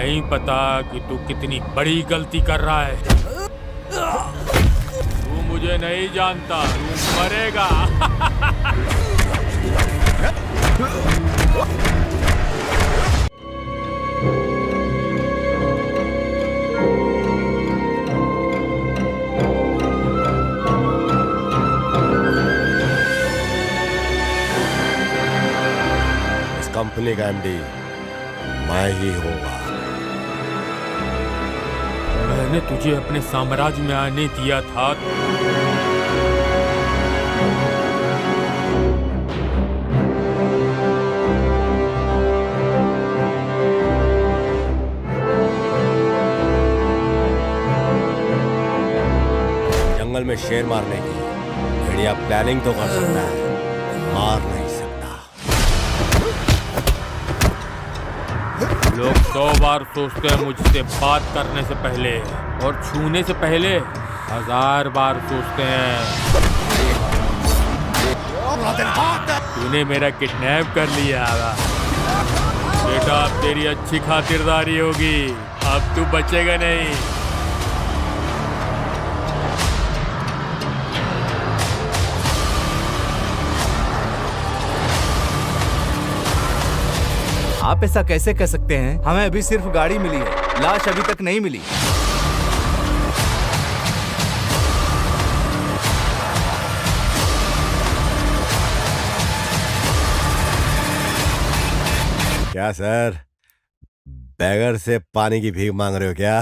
नहीं पता कि तू कितनी बड़ी गलती कर रहा है। तू मुझे नहीं जानता, तू मरेगा। इस कंपनी का एमडी मैं ही होगा। मैंने तुझे अपने साम्राज्य में आने दिया था। जंगल में शेर मारने की भेड़िया प्लानिंग तो कर सकता है, मार नहीं सकता। लोग 100 बार सोचते हैं मुझसे बात करने से पहले, और छूने से पहले 1000 बार सोचते हैं। तूने मेरा किडनैप कर लिया बेटा, अब तेरी अच्छी खातिरदारी होगी, अब तू बचेगा नहीं। आप ऐसा कैसे कह सकते हैं? हमें अभी सिर्फ गाड़ी मिली है, लाश अभी तक नहीं मिली। क्या सर, बैगर से पानी की भीख मांग रहे हो क्या?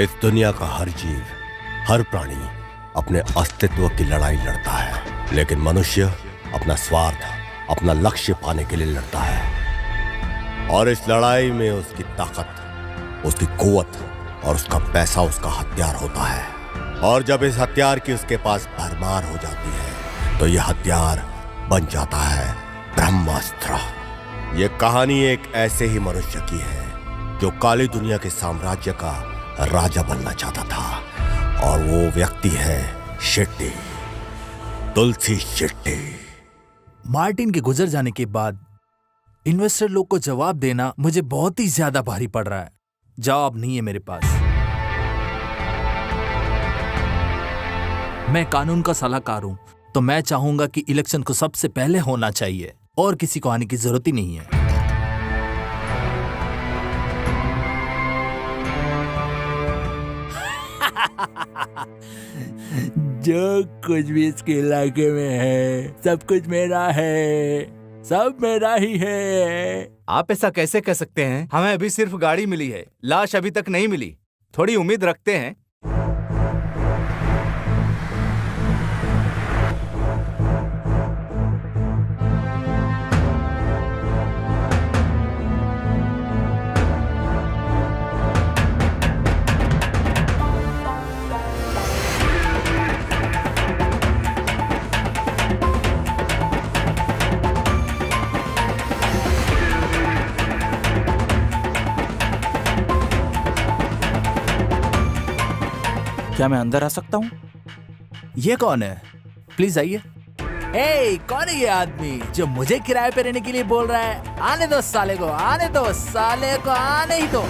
इस दुनिया का हर जीव, हर प्राणी अपने अस्तित्व की लड़ाई लड़ता है, लेकिन मनुष्य अपना स्वार्थ, अपना लक्ष्य पाने के लिए लड़ता है। और इस लड़ाई में उसकी ताकत, उसकी कुव्वत और उसका पैसा उसका हथियार होता है। और जब इस हथियार की उसके पास भरमार हो जाती है तो यह हथियार बन जाता है ब्रह्मास्त्र। ये कहानी एक ऐसे ही मनुष्य की है जो काली दुनिया के साम्राज्य का राजा बनना चाहता था, और वो व्यक्ति है शेट्टी, तुलसी शेट्टी। मार्टिन के गुजर जाने के बाद इन्वेस्टर लोग को जवाब देना मुझे बहुत ही ज्यादा भारी पड़ रहा है। जवाब नहीं है मेरे पास। मैं कानून का सलाहकार हूं, तो मैं चाहूंगा कि इलेक्शन को सबसे पहले होना चाहिए और किसी को आने की जरूरत ही नहीं है। जो कुछ भी इसके इलाके में है सब कुछ मेरा है, सब मेरा ही है। आप ऐसा कैसे कह सकते हैं? हमें अभी सिर्फ गाड़ी मिली है, लाश अभी तक नहीं मिली। थोड़ी उम्मीद रखते हैं। क्या मैं अंदर आ सकता हूँ? ये कौन है? प्लीज आइए। ए, कौन है ये आदमी जो मुझे किराए पे रहने के लिए बोल रहा है? आने दो साले को, आने दो साले को, आने ही दो।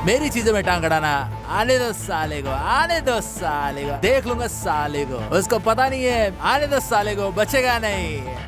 मेरी चीजों में टांग अड़ाना, आने दो साले को, आने दो साले को। देख लूंगा साले को, उसको पता नहीं है। आने दो साले को, बचेगा नहीं।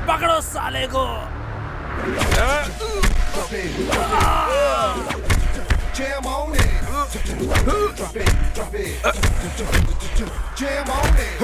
पकड़ो साले को। Jam on it. Drop it, drop it. Jam on it. Drop it, drop it. Drop it. Jam on it.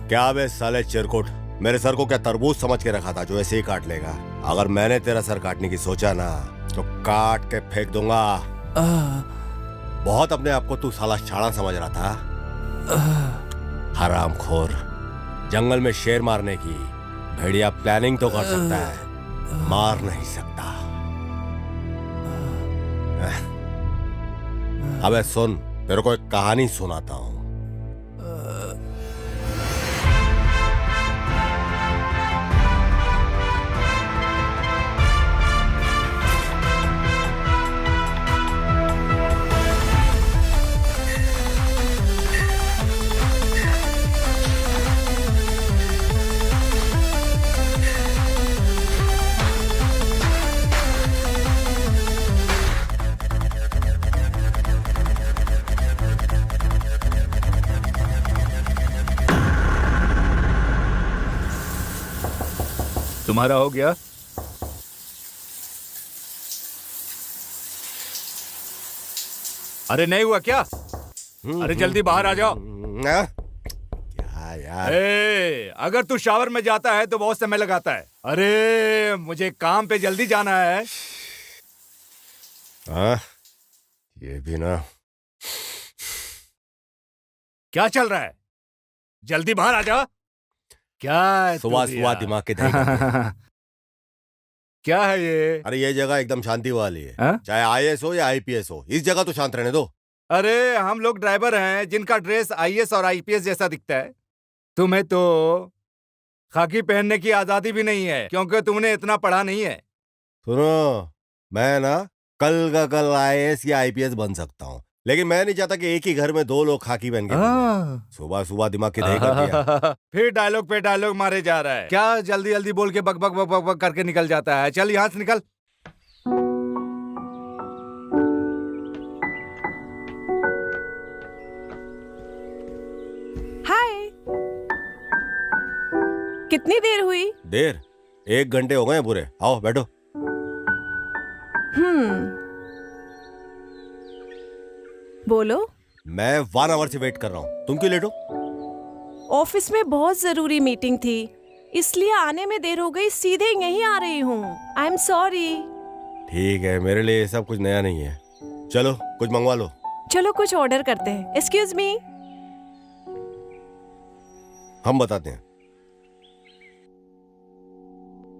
क्या बे साले चिरकुट, मेरे सर को क्या तरबूज समझ के रखा था जो ऐसे ही काट लेगा? अगर मैंने तेरा सर काटने की सोचा ना तो काट के फेंक दूंगा। बहुत अपने आप को तू साला शाणा समझ रहा था। हरामखोर, जंगल में शेर मारने की भेड़िया प्लानिंग तो कर सकता है, मार नहीं सकता। अबे सुन, तेरे को एक कहानी सुनाता हूँ। तुम्हारा हो गया? अरे नहीं हुआ क्या? अरे जल्दी बाहर आ जाओ। क्या यार? अगर तू शावर में जाता है तो बहुत समय लगाता है। अरे मुझे काम पे जल्दी जाना है। ये भी ना। क्या चल रहा है? जल्दी बाहर आ जा। क्या है सुबह सुबह दिमाग के दही खाते। क्या है ये? अरे ये जगह एकदम शांति वाली है। हा? चाहे आईएएस हो या आईपीएस हो, इस जगह तो शांत रहने दो। अरे हम लोग ड्राइवर हैं जिनका ड्रेस आईएएस और आईपीएस जैसा दिखता है। तुम्हें तो खाकी पहनने की आजादी भी नहीं है क्योंकि तुमने इतना पढ़ा नहीं है। सुनो, मैं ना कल का कल आईएएस या आईपीएस बन सकता हूँ, लेकिन मैं नहीं चाहता कि एक ही घर में दो लोग खाकी पहन के घूमें। सुबह सुबह दिमाग की दही कर दिया। फिर डायलॉग पे डायलॉग मारे जा रहा है। क्या जल्दी जल्दी बोल के बक बक बक बक बक करके निकल जाता है? चल यहाँ से निकल। हाय, कितनी देर हुई? देर? 1 घंटे हो गए पूरे। आओ बैठो। बोलो। मैं 1 आवर से वेट कर रहा हूँ, तुम क्यों लेट हो? ऑफिस में बहुत जरूरी मीटिंग थी, इसलिए आने में देर हो गई। सीधे यहीं आ रही हूँ। I am sorry. ठीक है, मेरे लिए ये सब कुछ नया नहीं है। चलो कुछ मंगवा लो। चलो कुछ ऑर्डर करते हैं। Excuse me. हम बताते हैं।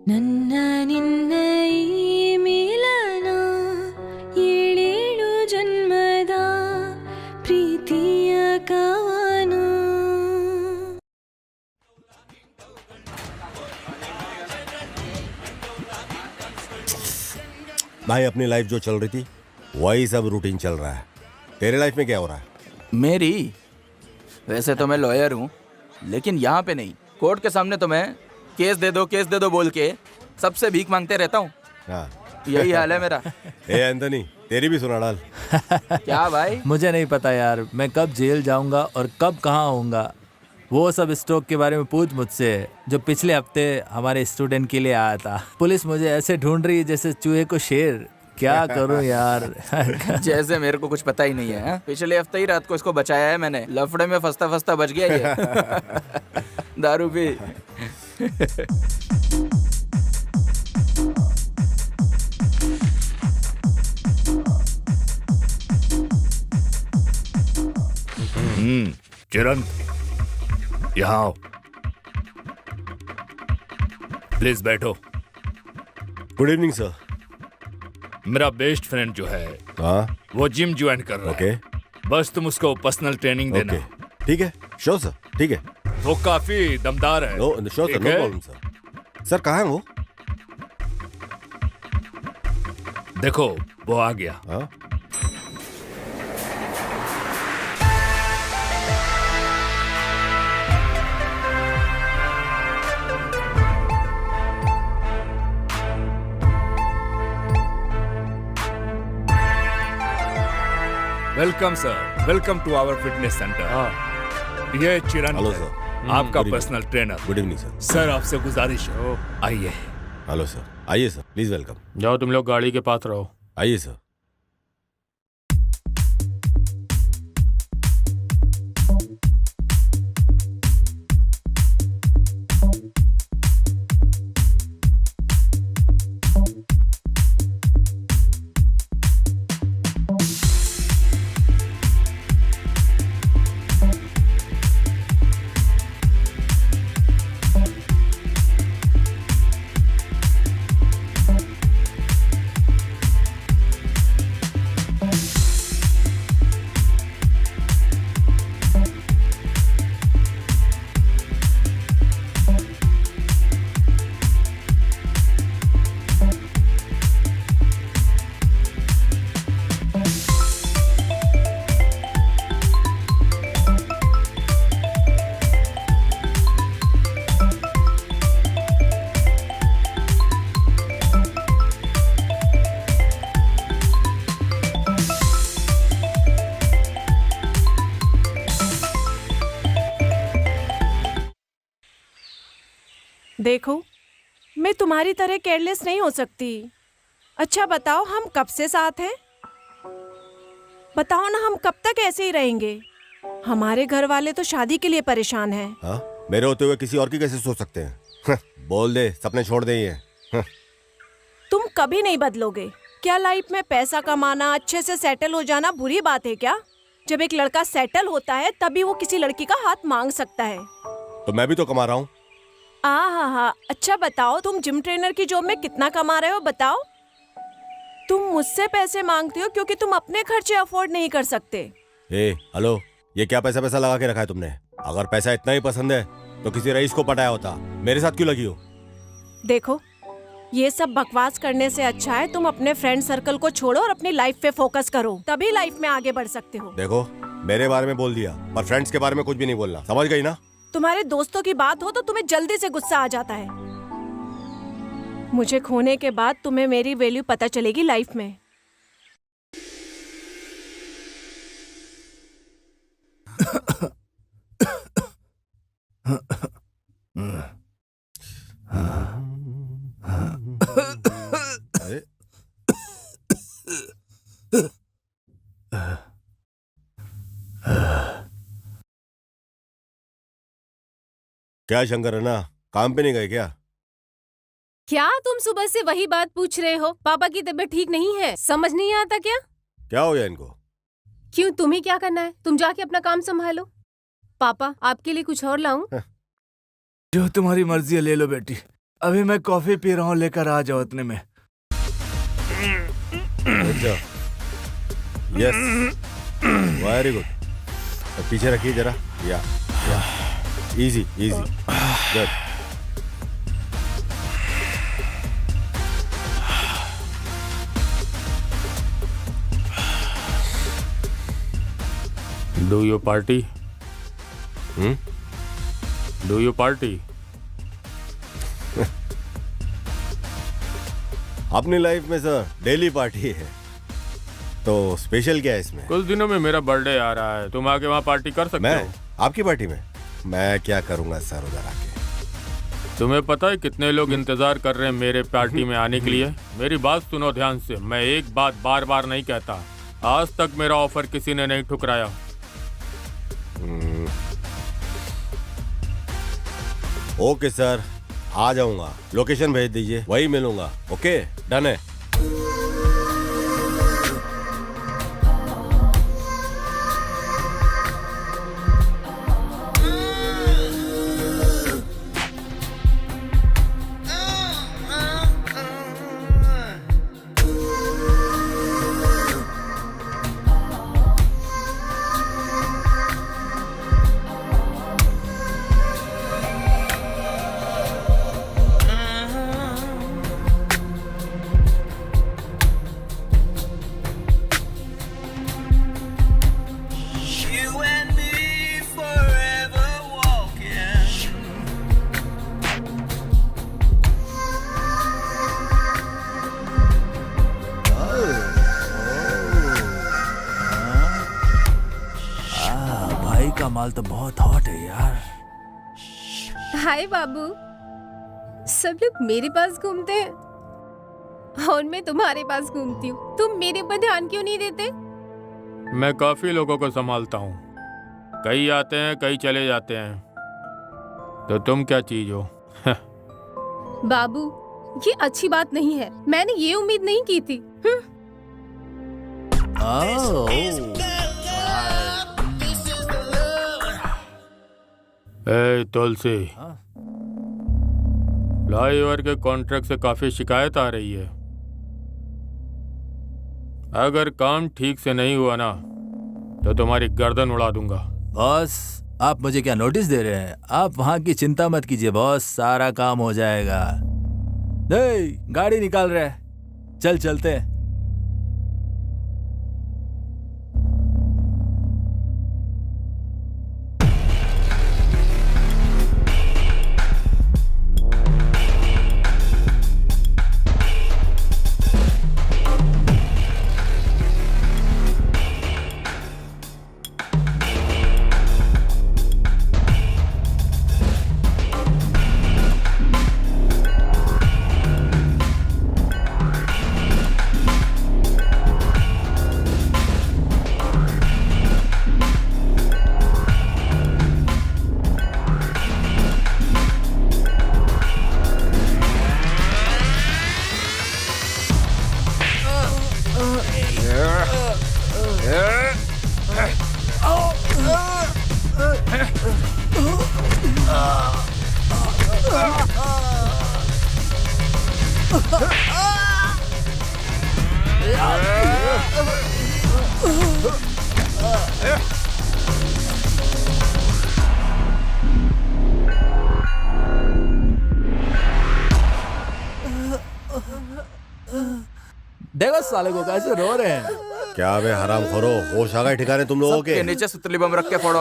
ನನ್ನ ನಿನ್ನ ಈ ಮಿಲನ ಏಳೇಳು ಜನ್ಮದ ಪ್ರೀತಿಯ ಕವನ. भाई अपनी लाइफ जो चल रही थी वही सब रूटीन चल रहा है। तेरे लाइफ में क्या हो रहा है? मेरी? वैसे तो मैं लॉयर हूँ, लेकिन यहाँ पे नहीं। कोर्ट के सामने तो मैं केस दे दो बोल के सबसे भीख मांगते रहता हूँ। हाँ। यही हाल है मेरा। ए एंथनी, तेरी भी सुना डाल। क्या भाई? मुझे नहीं पता यार, मैं कब जेल जाऊंगा और कब कहाँ होऊंगा। वो सब स्टॉक के बारे में पूछ मुझसे, जो पिछले हफ्ते हमारे स्टूडेंट के लिए आया था। पुलिस मुझे ऐसे ढूंढ रही है जैसे चूहे को शेर। क्या करूं यार। जैसे मेरे को कुछ पता ही नहीं है। पिछले हफ्ते ही रात को इसको बचाया है मैंने। लफड़े में फंसता फंसता बच गया ये। दारू पी। चिरन, यहाँ आओ। प्लीज बैठो। Good evening sir. मेरा बेस्ट फ्रेंड जो है हाँ वो जिम ज्वाइन कर रहा ओके है। बस तुम उसको पर्सनल ट्रेनिंग देना। ओके ठीक है, श्योर सर, ठीक है। वो काफी दमदार है। नो श्योर सर, ठीक नो है? Problem sir. सर कहाँ है वो? देखो वो आ गया। हाँ welcome sir, welcome to our fitness centre. ये चिरन हेलो है, सर। आपका good personal trainer. Good evening sir. Sir आपसे गुजारिश है, आइए। हेलो सर, आइए सर, प्लीज वेलकम। जाओ तुम लोग गाड़ी के पास रहो। आइए सर। देखो, मैं तुम्हारी तरह केयरलेस नहीं हो सकती। अच्छा बताओ, हम कब से साथ हैं? बताओ ना, हम कब तक ऐसे ही रहेंगे? हमारे घर वाले तो शादी के लिए परेशान हैं। हाँ, मेरे होते हुए किसी और की कैसे सोच सकते हैं? बोल दे, सपने छोड़ दे ये। तुम कभी नहीं बदलोगे। क्या लाइफ में पैसा कमाना, अच्छे से सेटल हो जाना बुरी बात है क्या? जब एक लड़का सेटल होता है तभी वो किसी लड़की का हाथ मांग सकता है। तो मैं भी तो कमा रहा हूँ। हाँ, अच्छा बताओ, तुम जिम ट्रेनर की जॉब में कितना कमा रहे हो? बताओ। तुम मुझसे पैसे मांगते हो क्योंकि तुम अपने खर्चे अफोर्ड नहीं कर सकते। हेलो, ये क्या पैसा पैसा लगा के रखा है तुमने? अगर पैसा इतना ही पसंद है तो किसी रईस को पटाया होता। मेरे साथ क्यों लगी हो? देखो, ये सब बकवास करने से अच्छा है तुम अपने फ्रेंड सर्कल को छोड़ो और अपनी लाइफ पे फोकस करो, तभी लाइफ में आगे बढ़ सकते हो। देखो, मेरे बारे में बोल दिया, पर फ्रेंड्स के बारे में कुछ भी नहीं बोलना, समझ गई ना? तुम्हारे दोस्तों की बात हो तो तुम्हें जल्दी से गुस्सा आ जाता है। मुझे खोने के बाद तुम्हें मेरी वैल्यू पता चलेगी लाइफ में। अरे क्या शंकर है ना, काम पे नहीं गए क्या? क्या तुम सुबह से वही बात पूछ रहे हो? पापा की तबीयत ठीक नहीं है, समझ नहीं आता क्या? क्या हो गया इनको? क्यों, तुम्हें क्या करना है? तुम जाके अपना काम संभालो। पापा, आपके लिए कुछ और लाऊं? जो तुम्हारी मर्जी है ले लो बेटी। अभी मैं कॉफी पी रहा हूँ, लेकर आ जाओ इतने में। Yes, very good. पीछे रखिए जरा। या easy easy, good. Do you party? Do you party? अपनी लाइफ में सर डेली पार्टी है, तो स्पेशल क्या है इसमें? कुछ दिनों में मेरा बर्थडे आ रहा है, तुम आके वहाँ पार्टी कर सकते मैं हो। आपकी पार्टी में मैं क्या करूंगा सर उधर आके? तुम्हें पता है कितने लोग इंतजार कर रहे हैं मेरे पार्टी में आने के लिए? मेरी बात सुनो ध्यान से, मैं एक बात बार बार नहीं कहता। आज तक मेरा ऑफर किसी ने नहीं ठुकराया। ओके सर, आ जाऊंगा। लोकेशन भेज दीजिए, वही मिलूंगा। ओके, डन है। भाई का माल तो बहुत हॉट है यार। हाय बाबू। सब लोग मेरे पास घूमते हैं और मैं तुम्हारे पास घूमती हूँ। तुम मेरे पर ध्यान क्यों नहीं देते? मैं काफी लोगों को संभालता हूँ, कई आते हैं कई चले जाते हैं, तो तुम क्या चीज हो? बाबू, ये अच्छी बात नहीं है। मैंने ये उम्मीद नहीं की थी। ए तुलसी, फ्लाईओवर के कॉन्ट्रैक्ट से काफी शिकायत आ रही है। अगर काम ठीक से नहीं हुआ ना तो तुम्हारी गर्दन उड़ा दूंगा। बॉस, आप मुझे क्या नोटिस दे रहे हैं? आप वहाँ की चिंता मत कीजिए बॉस, सारा काम हो जाएगा। गाड़ी निकाल रहे हैं, चल चलते हैं। देखो साले को कैसे रो रहे हैं। क्या बे हराम खोरो, होश आ गए ठिकाने तुम लोगों के? सबके नीचे सुतली बम रख के फोड़ो।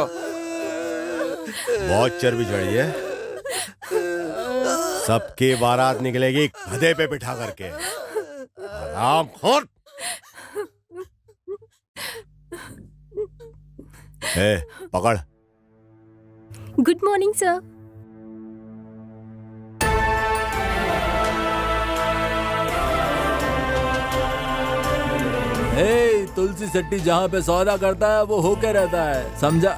बहुत चर्बी चढ़ी है। सबकी बारात निकलेगी गधे पे बिठा करके। हराम खोर। पकड़। Good morning sir. Tulsi Shetty जहाँ पे सौदा करता है वो होके रहता है, समझा?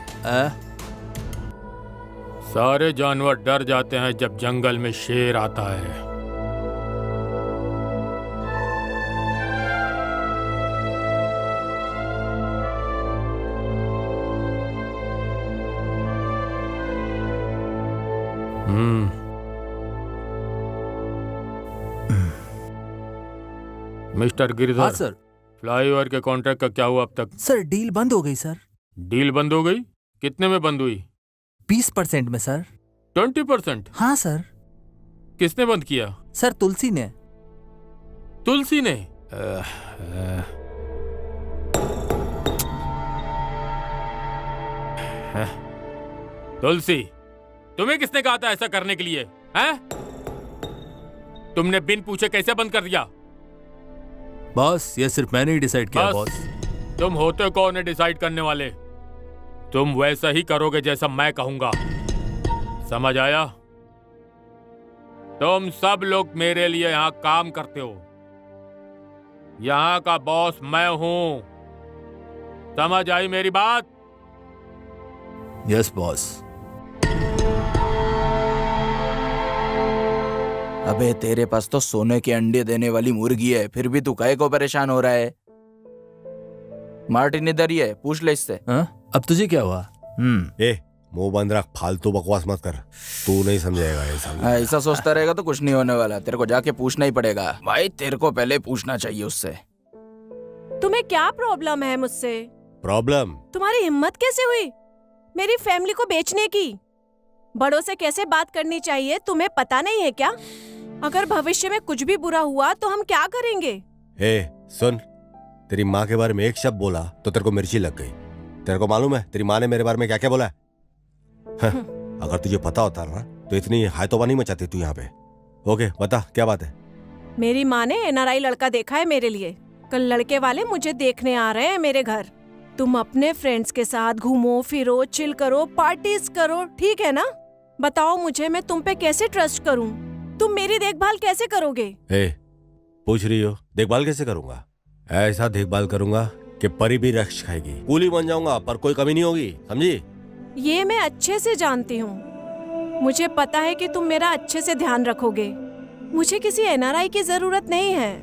सारे जानवर डर जाते हैं जब जंगल में शेर आता है। मिस्टर गिरधर। हाँ सर। फ्लाईओवर के कॉन्ट्रैक्ट का क्या हुआ अब तक? सर डील बंद हो गई सर। डील बंद हो गई? कितने में बंद हुई? 20% में सर। 20%? हाँ सर। किसने बंद किया? सर तुलसी ने। तुलसी ने? तुलसी, तुम्हें किसने कहा था ऐसा करने के लिए? हैं? तुमने बिन पूछे कैसे बंद कर दिया? बॉस, ये सिर्फ मैंने ही डिसाइड किया बॉस। तुम होते कौन है डिसाइड करने वाले? तुम वैसा ही करोगे जैसा मैं कहूंगा, समझ आया? तुम सब लोग मेरे लिए यहाँ काम करते हो। यहाँ का बॉस मैं हूं, समझ आई मेरी बात? Yes boss. अबे तेरे पास तो सोने के अंडे देने वाली मुर्गी है, फिर भी तू काहे को परेशान हो रहा है? मार्टिन इधर ही है, पूछ ले इससे। अब तुझे क्या हुआ? ए मुंह बंद रख, फालतू बकवास मत कर, तू नहीं समझेगा ये सब। ऐसा सोचता रहेगा तो कुछ नहीं होने वाला, तेरे को जाके पूछना ही पड़ेगा। भाई तेरे को पहले पूछना चाहिए उससे। तुम्हें क्या प्रॉब्लम है मुझसे? प्रॉब्लम? तुम्हारी हिम्मत कैसे हुई मेरी फैमिली को बेचने की? बड़ों से कैसे बात करनी चाहिए तुम्हें पता नहीं है क्या? अगर भविष्य में कुछ भी बुरा हुआ तो हम क्या करेंगे? ए सुन, तेरी माँ के बारे में एक शब्द बोला तो तेरे को मिर्ची लग गई। तेरे को मालूम है तेरी माँ ने मेरे बारे में क्या क्या बोला है? अगर तुझे पता होता ना तो इतनी हायतोबा नहीं मचाती तू यहाँ पे। ओके बता क्या बात है? मेरी माँ ने एनआरआई लड़का देखा है मेरे लिए। कल लड़के वाले मुझे देखने आ रहे हैं मेरे घर। तुम अपने फ्रेंड्स के साथ घूमो फिरो, चिल करो, पार्टीज करो, ठीक है ना? बताओ मुझे मैं तुम पे कैसे ट्रस्ट करूं? तुम मेरी देखभाल कैसे करोगे? पूछ रही हो देखभाल कैसे करूंगा? ऐसा देखभाल करूंगा कि परी भी रक्ष खाएगी। कूली बन जाऊंगा पर कोई कमी नहीं होगी, समझी? ये मैं अच्छे से जानती हूँ। मुझे पता है कि तुम मेरा अच्छे से ध्यान रखोगे। मुझे किसी एनआरआई की जरूरत नहीं है।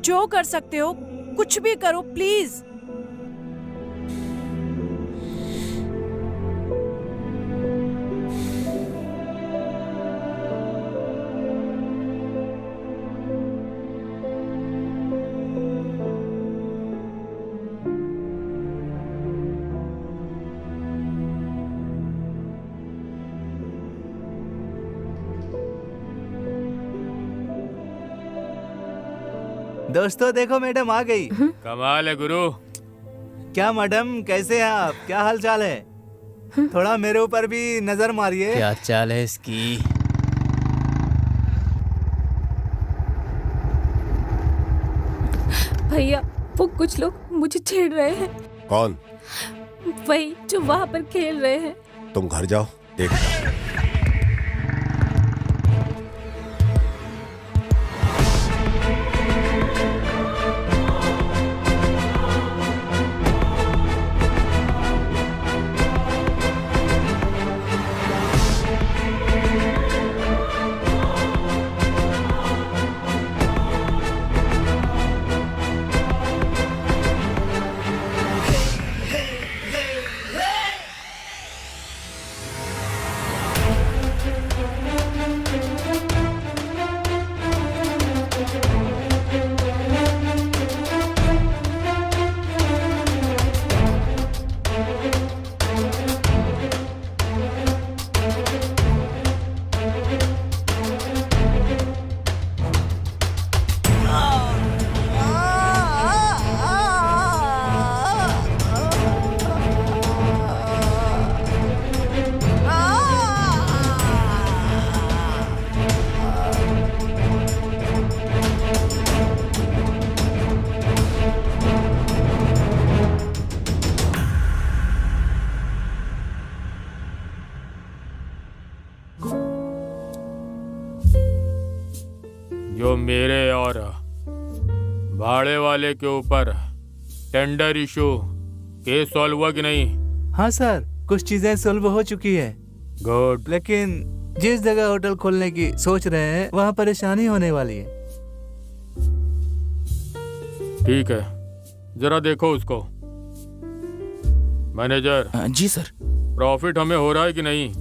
जो कर सकते हो कुछ भी करो प्लीज। दोस्तों देखो मैडम आ गई। कमाल है गुरु। क्या मैडम कैसे हैं आप? क्या हाल चाल है? थोड़ा मेरे ऊपर भी नजर मारिए। क्या चाल है इसकी? भैया वो कुछ लोग मुझे छेड़ रहे हैं। कौन? वही जो वहाँ पर खेल रहे हैं। तुम घर जाओ देखना। जो मेरे और भाड़े वाले के ऊपर टेंडर इशू केस सॉल्व हुआ कि नहीं? हाँ सर, कुछ चीजें सॉल्व हो चुकी है। गुड। लेकिन जिस जगह होटल खोलने की सोच रहे हैं वहाँ परेशानी होने वाली है। ठीक है, जरा देखो उसको। मैनेजर। जी सर। प्रॉफिट हमें हो रहा है कि नहीं?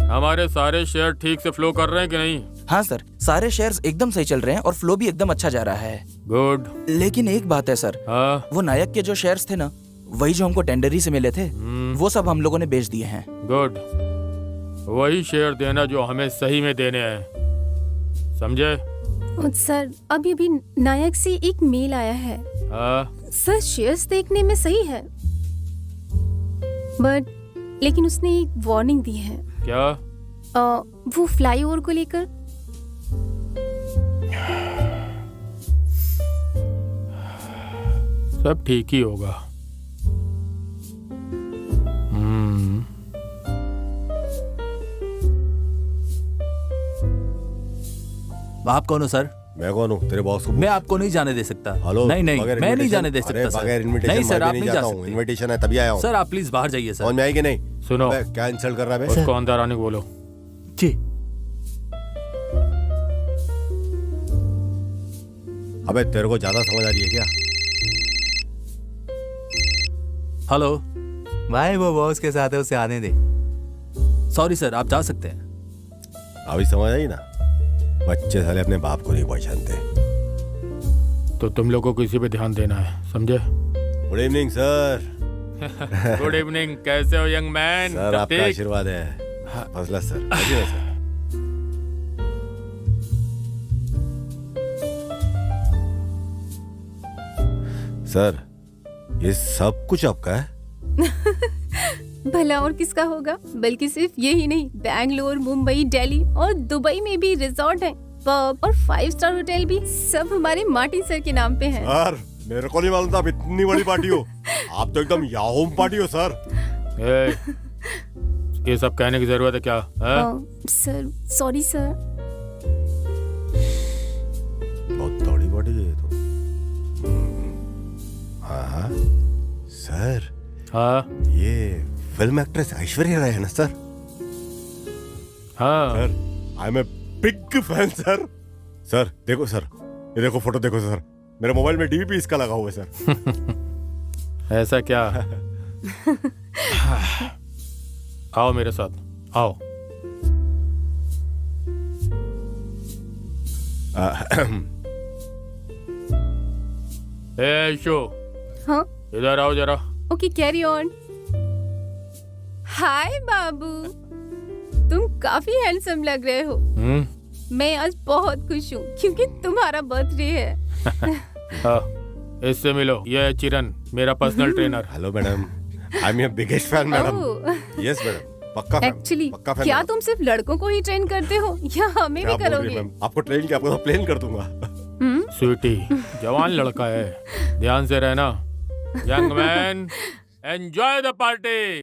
हमारे सारे शेयर ठीक से फ्लो कर रहे हैं कि नहीं? हाँ सर, सारे शेयर्स एकदम सही चल रहे हैं और फ्लो भी एकदम अच्छा जा रहा है। गुड। लेकिन एक बात है सर। हाँ? वो नायक के जो शेयर्स थे ना, वही जो हमको टेंडरी से मिले थे, वो सब हम लोगों ने बेच दिए हैं। गुड। वही शेयर देना जो हमें सही में देने हैं, समझे? सर अभी अभी नायक से एक मेल आया है। सर शेयर्स देखने में सही है, बट लेकिन उसने एक वार्निंग दी है। क्या? वो फ्लाईओवर को लेकर। सब ठीक ही होगा। आप कौन हो सर? मैं कौन हूँ? तेरे बॉस को मैं आपको नहीं जाने दे सकता। हेलो? नहीं नहीं, मैं नहीं जाने दे अरे, सकता बगैर सर। इनविटेशन नहीं सर, आप नहीं जा हूँ। सकते। इनविटेशन है तभी आया हूँ। सर आप प्लीज बाहर जाइए सर। समझ में आई कि नहीं? सुनो, क्या इंसल्ट कर रहा है? उसको अंदर आने को बोलो। जी। अबे तेरे को ज्यादा समझ आ रही है क्या? हेलो भाई, वो बॉस के साथ है, उसे आने दे। सॉरी सर, आप जा सकते हैं। अभी समझ आई ना? बच्चे साले अपने बाप को नहीं पहचानते। तो तुम लोगों को इसी पे ध्यान देना है, समझे? Good evening sir. Good evening, कैसे हो यंग मैन? सर आपका आशीर्वाद है। फजला सर, आइए ना सर। सर ये सब कुछ आपका है? भला और किसका होगा? बल्कि सिर्फ यही नहीं, बैंगलोर, मुंबई, दिल्ली और दुबई में भी रिजॉर्ट है, पब और 5 स्टार होटल भी सब हमारे मार्टिन सर के नाम पे हैं। सर मेरे को नहीं मालूम था आप इतनी बड़ी पार्टी हो। आप तो एकदम याहूम पार्टी हो सर। ये सब कहने की जरूरत है क्या? Sir sorry sir. बहुत तगड़ी पार्टी है ये तो। हाँ सर। हाँ ये फिल्म एक्ट्रेस ऐश्वर्या राय है ना सर? हाँ sir I am a big fan sir. Sir देखो सर, ये देखो फोटो देखो सर, मेरे मोबाइल में डीवीपी इसका लगा हुआ है सर। ऐसा क्या? आओ मेरे साथ, आओ। शो, हाँ इधर आओ जरा। Okay, carry on. हाय बाबू, तुम काफी हैंडसम लग रहे हो। मैं आज बहुत खुश हूँ क्योंकि तुम्हारा बर्थडे है। इससे मिलो, ये है चिरन, मेरा personal trainer. Hello madam, I am your biggest fan madam. Yes madam, पक्का फैन। एक्चुअली पक्का फैन क्या मैडम। तुम सिर्फ लड़कों को ही ट्रेन करते हो या हमें क्या भी बोल रही करोगे? मैम? आपको ट्रेन किया, आपको तो प्लेन कर दूंगा। स्वीटी, जवान लड़का है, ध्यान से रहना। Young man, enjoy the party.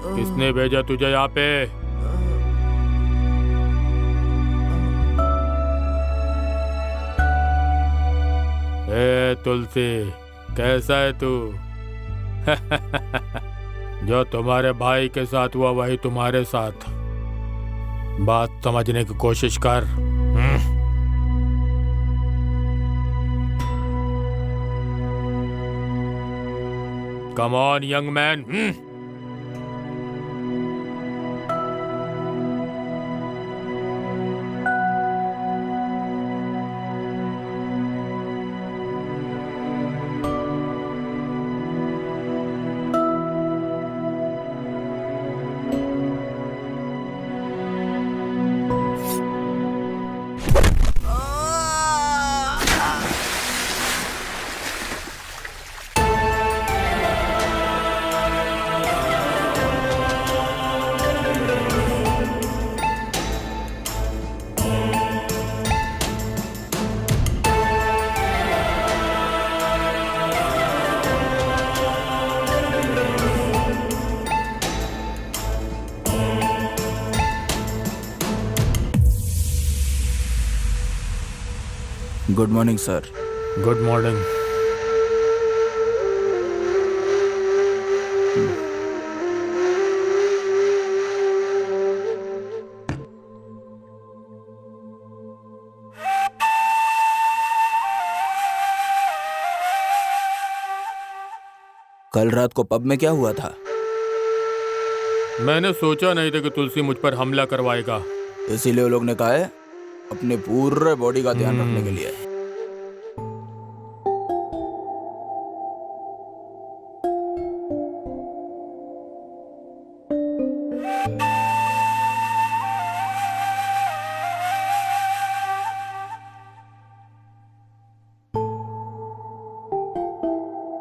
किसने भेजा तुझे यहाँ पे? ए तुलसी, कैसा है तू? जो तुम्हारे भाई के साथ हुआ वही तुम्हारे साथ। बात समझने की कोशिश कर। Come on young man. Good morning sir. Good morning. कल रात को पब में क्या हुआ था? मैंने सोचा नहीं था कि तुलसी मुझ पर हमला करवाएगा। इसीलिए वो लोग ने कहा है अपने पूरे बॉडी का ध्यान रखने के लिए।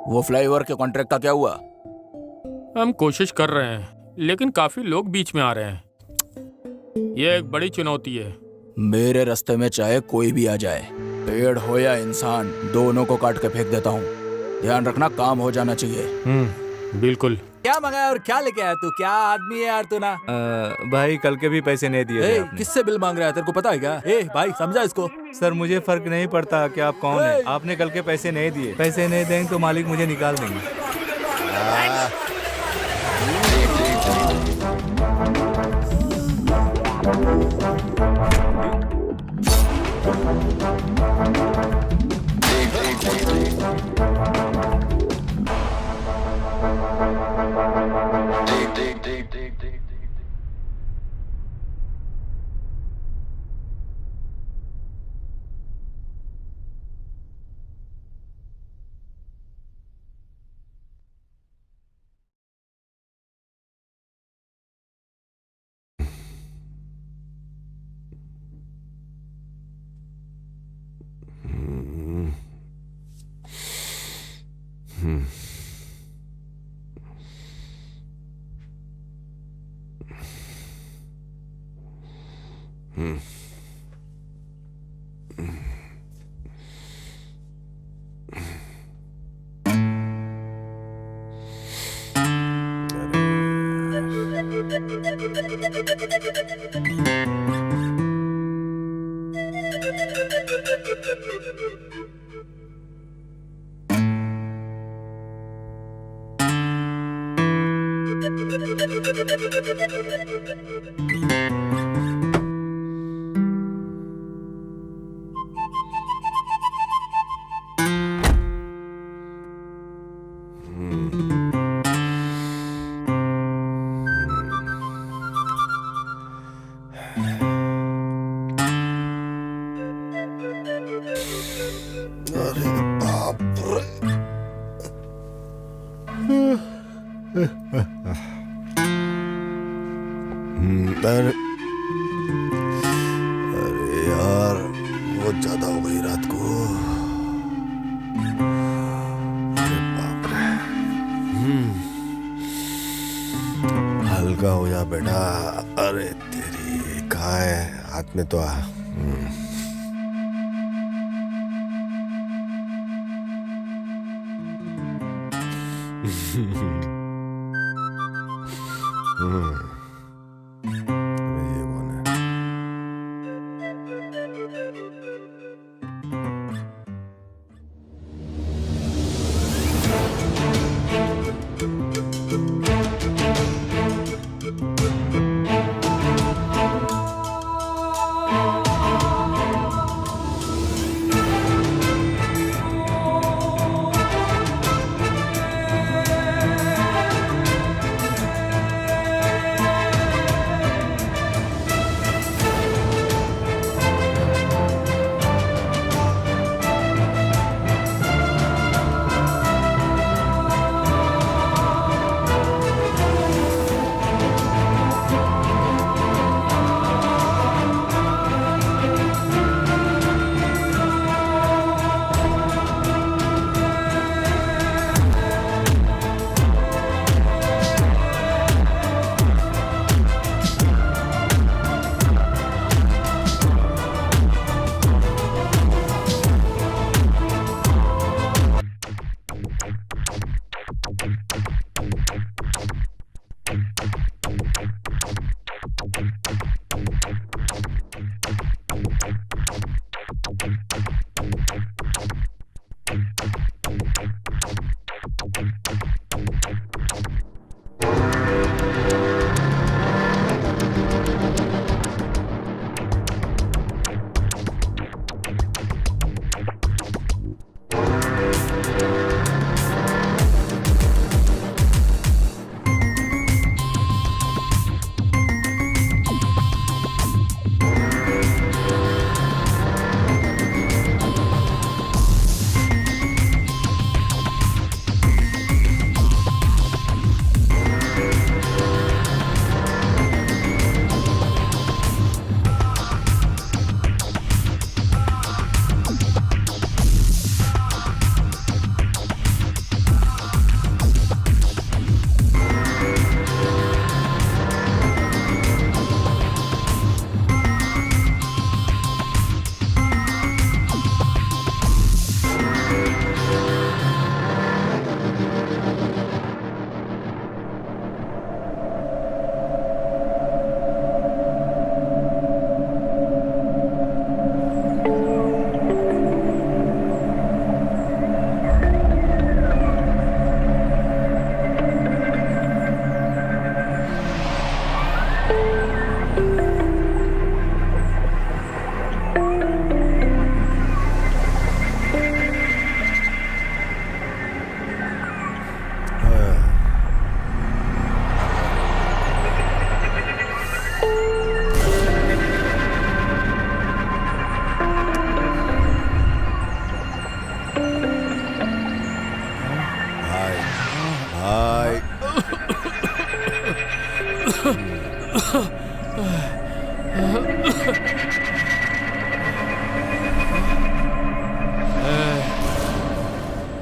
वो फ्लाईओवर के कॉन्ट्रैक्ट का क्या हुआ? हम कोशिश कर रहे हैं, लेकिन काफी लोग बीच में आ रहे हैं। ये एक बड़ी चुनौती है। मेरे रास्ते में चाहे कोई भी आ जाए, पेड़ हो या इंसान, दोनों को काट के फेंक देता हूँ। ध्यान रखना, काम हो जाना चाहिए। बिल्कुल। क्या मंगाया और क्या लेके आया तू? क्या आदमी है यार तू ना? भाई कल के भी पैसे नहीं दिए थे आपने। किससे बिल मांग रहा है, तेरे को पता है क्या? ए भाई समझा इसको। सर मुझे फर्क नहीं पड़ता कि आप कौन है। आपने कल के पैसे नहीं दिए। पैसे नहीं देंगे तो मालिक मुझे निकाल देंगे। अरे यार, बहुत ज्यादा हो गई रात को। अरे बाप रे। हल्का हो जा बेटा। अरे तेरी कहाँ है? हाथ में तो आ। ये कौन है?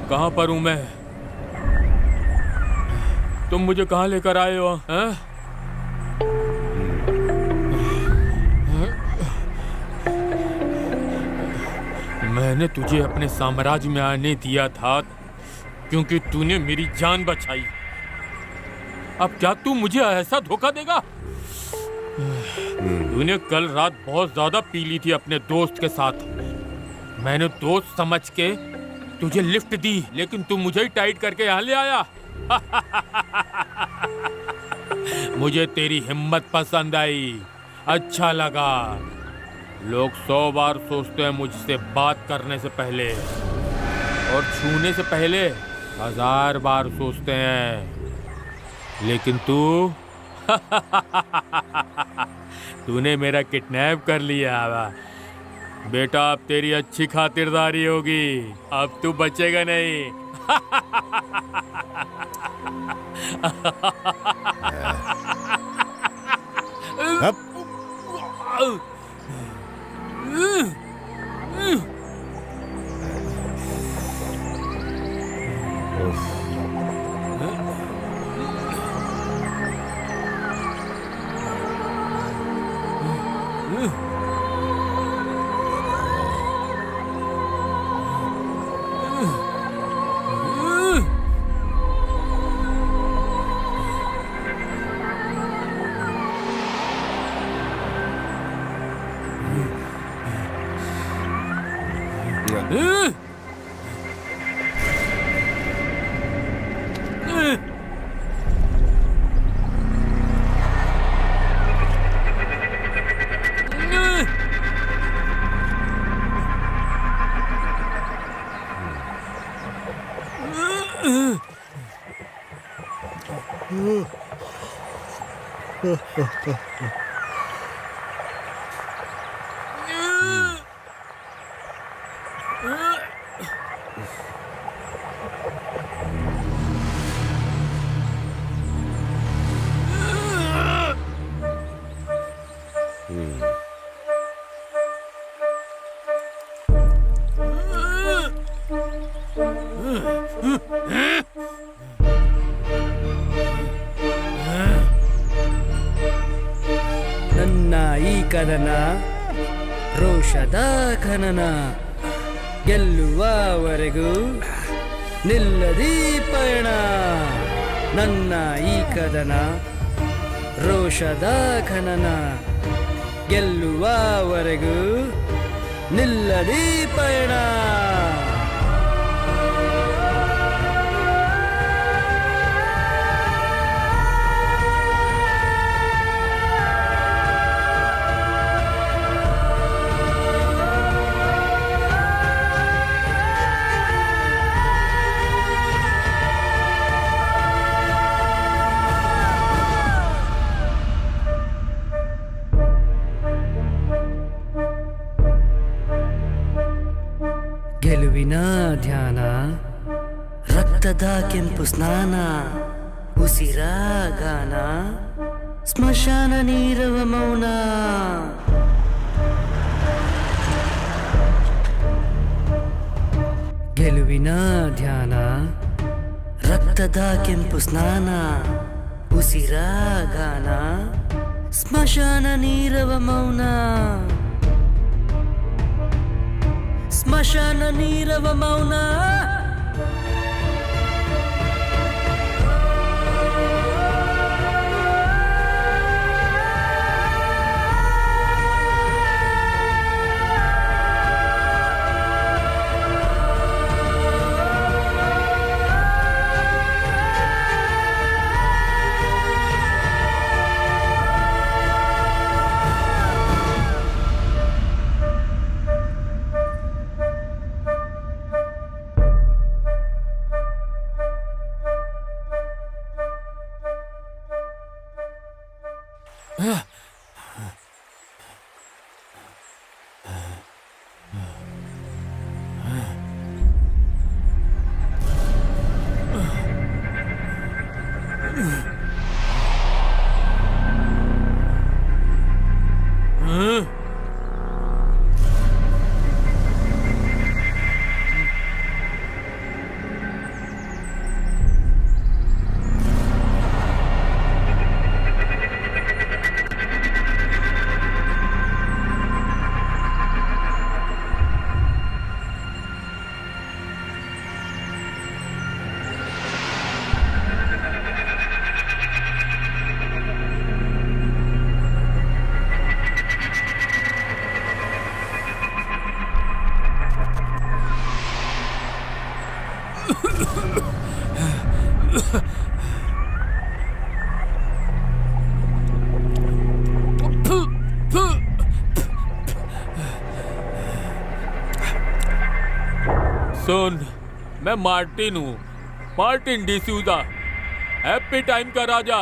कहाँ पर हूँ मैं? तुम मुझे कहाँ लेकर आए हो? हैं? मैंने तुझे अपने साम्राज्य में आने दिया था क्योंकि तूने मेरी जान बचाई। अब क्या तू मुझे ऐसा धोखा देगा? तूने कल रात बहुत ज्यादा पी ली थी अपने दोस्त के साथ। मैंने दोस्त समझ के तुझे लिफ्ट दी, लेकिन तू मुझे ही टाइट करके यहाँ ले आया। मुझे तेरी हिम्मत पसंद आई, अच्छा लगा। लोग 100 बार सोचते हैं मुझसे बात करने से पहले, और छूने से पहले 1000 बार सोचते हैं। लेकिन तूने मेरा किडनैप कर लिया। बेटा, अब तेरी अच्छी खातिरदारी होगी, अब तू बचेगा नहीं। ನನ್ನ ಈ ಕದನ ರೋಷದ ಖನನ ಗೆಲ್ಲುವವರೆಗೂ ನಿಲ್ಲದಿ ಪಯಣ. ನನ್ನ ಈ ಕದನ ರೋಷದ ಖನನ ಗೆಲ್ಲುವವರೆಗೂ ನಿಲ್ಲದಿ ಪಯಣ. ಗೆಲುವಿನ ಧ್ಯಾನ, ರಕ್ತದ ಕೆಂಪು ಸ್ನಾನ, ಉಸಿರ ಗಾನ, ಸ್ಮಶಾನ ನೀರವ ಮೌನ. ಗೆಲುವಿನ ಧ್ಯಾನ, ರಕ್ತದ ಕೆಂಪು ಸ್ನಾನ, ಉಸಿರ ಗಾನ, ಸ್ಮಶಾನ ನೀರವ ಮೌನ. ಸ್ಮಶಾನ ನೀರವ ಮೌನ. सुन, मैं मार्टिन हूँ, मार्टिन डिसूजा, हैप्पी टाइम का राजा।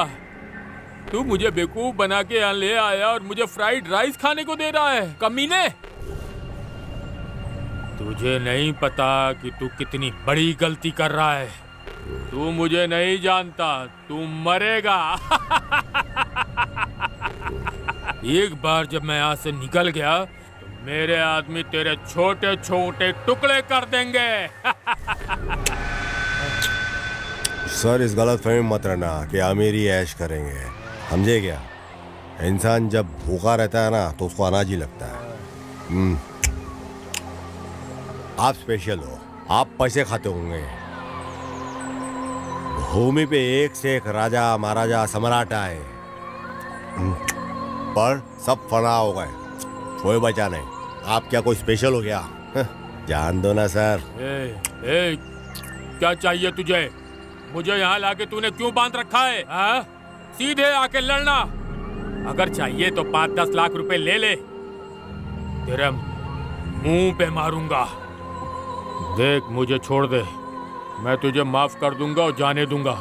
तू मुझे बेवकूफ बना के यहाँ ले आया और मुझे फ्राइड राइस खाने को दे रहा है, कमीने। तुझे नहीं पता कि तू कितनी बड़ी गलती कर रहा है। तू मुझे नहीं जानता, तू मरेगा। एक बार जब मैं यहाँ से निकल गया तो मेरे आदमी तेरे छोटे छोटे टुकड़े कर देंगे। सर, इस गलत फहमी मत रहना कि अमीरी ऐश करेंगे, समझे क्या? इंसान जब भूखा रहता है ना तो उसको अनाज ही लगता है। आप स्पेशल हो, आप पैसे खाते होंगे। भूमि पे एक से एक राजा महाराजा सम्राट आए, पर सब फना हो गए, कोई बचा नहीं। आप क्या कोई स्पेशल हो गया? जान दो ना सर। ए, क्या चाहिए तुझे? मुझे यहाँ लाके तूने क्यों बांध रखा है? हाँ? सीधे आके लड़ना। अगर चाहिए तो 5-10 लाख रुपए ले ले, तेरे मुंह पे मारूंगा। देख, मुझे छोड़ दे, मैं तुझे माफ कर दूंगा और जाने दूंगा।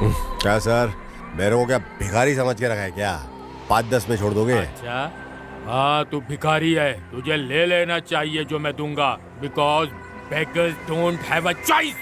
क्या सर, मेरे को क्या भिखारी समझ के रखा है क्या? 5-10 में छोड़ दोगे? अच्छा, हाँ तू भिखारी है, तुझे ले लेना चाहिए जो मैं दूंगा, because beggars don't have a choice.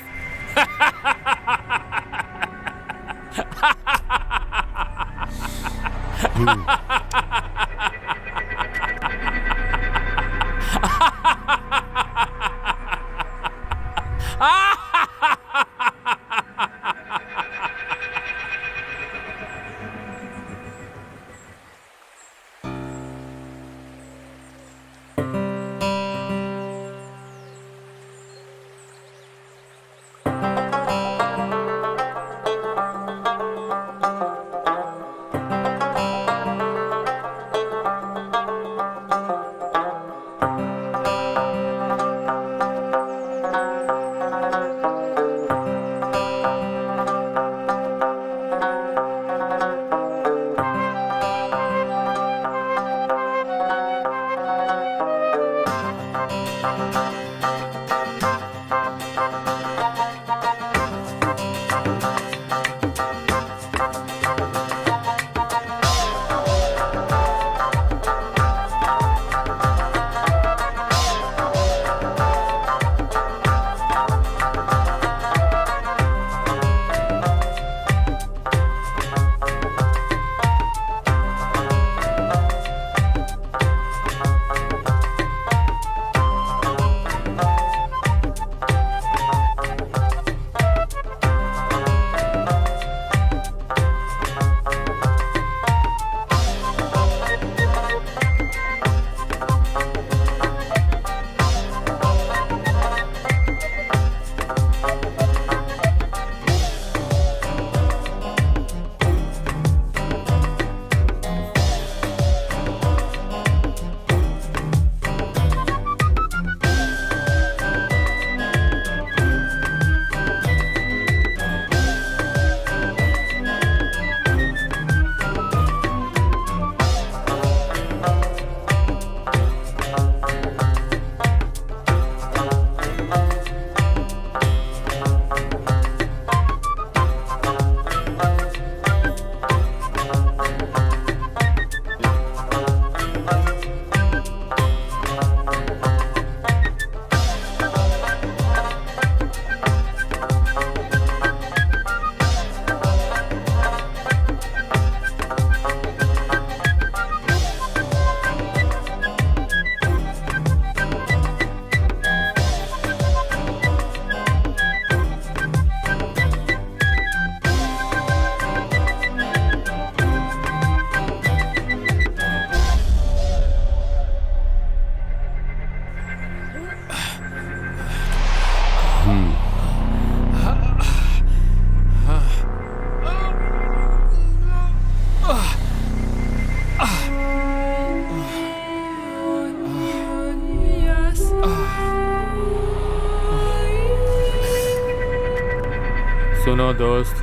सुनो दोस्त,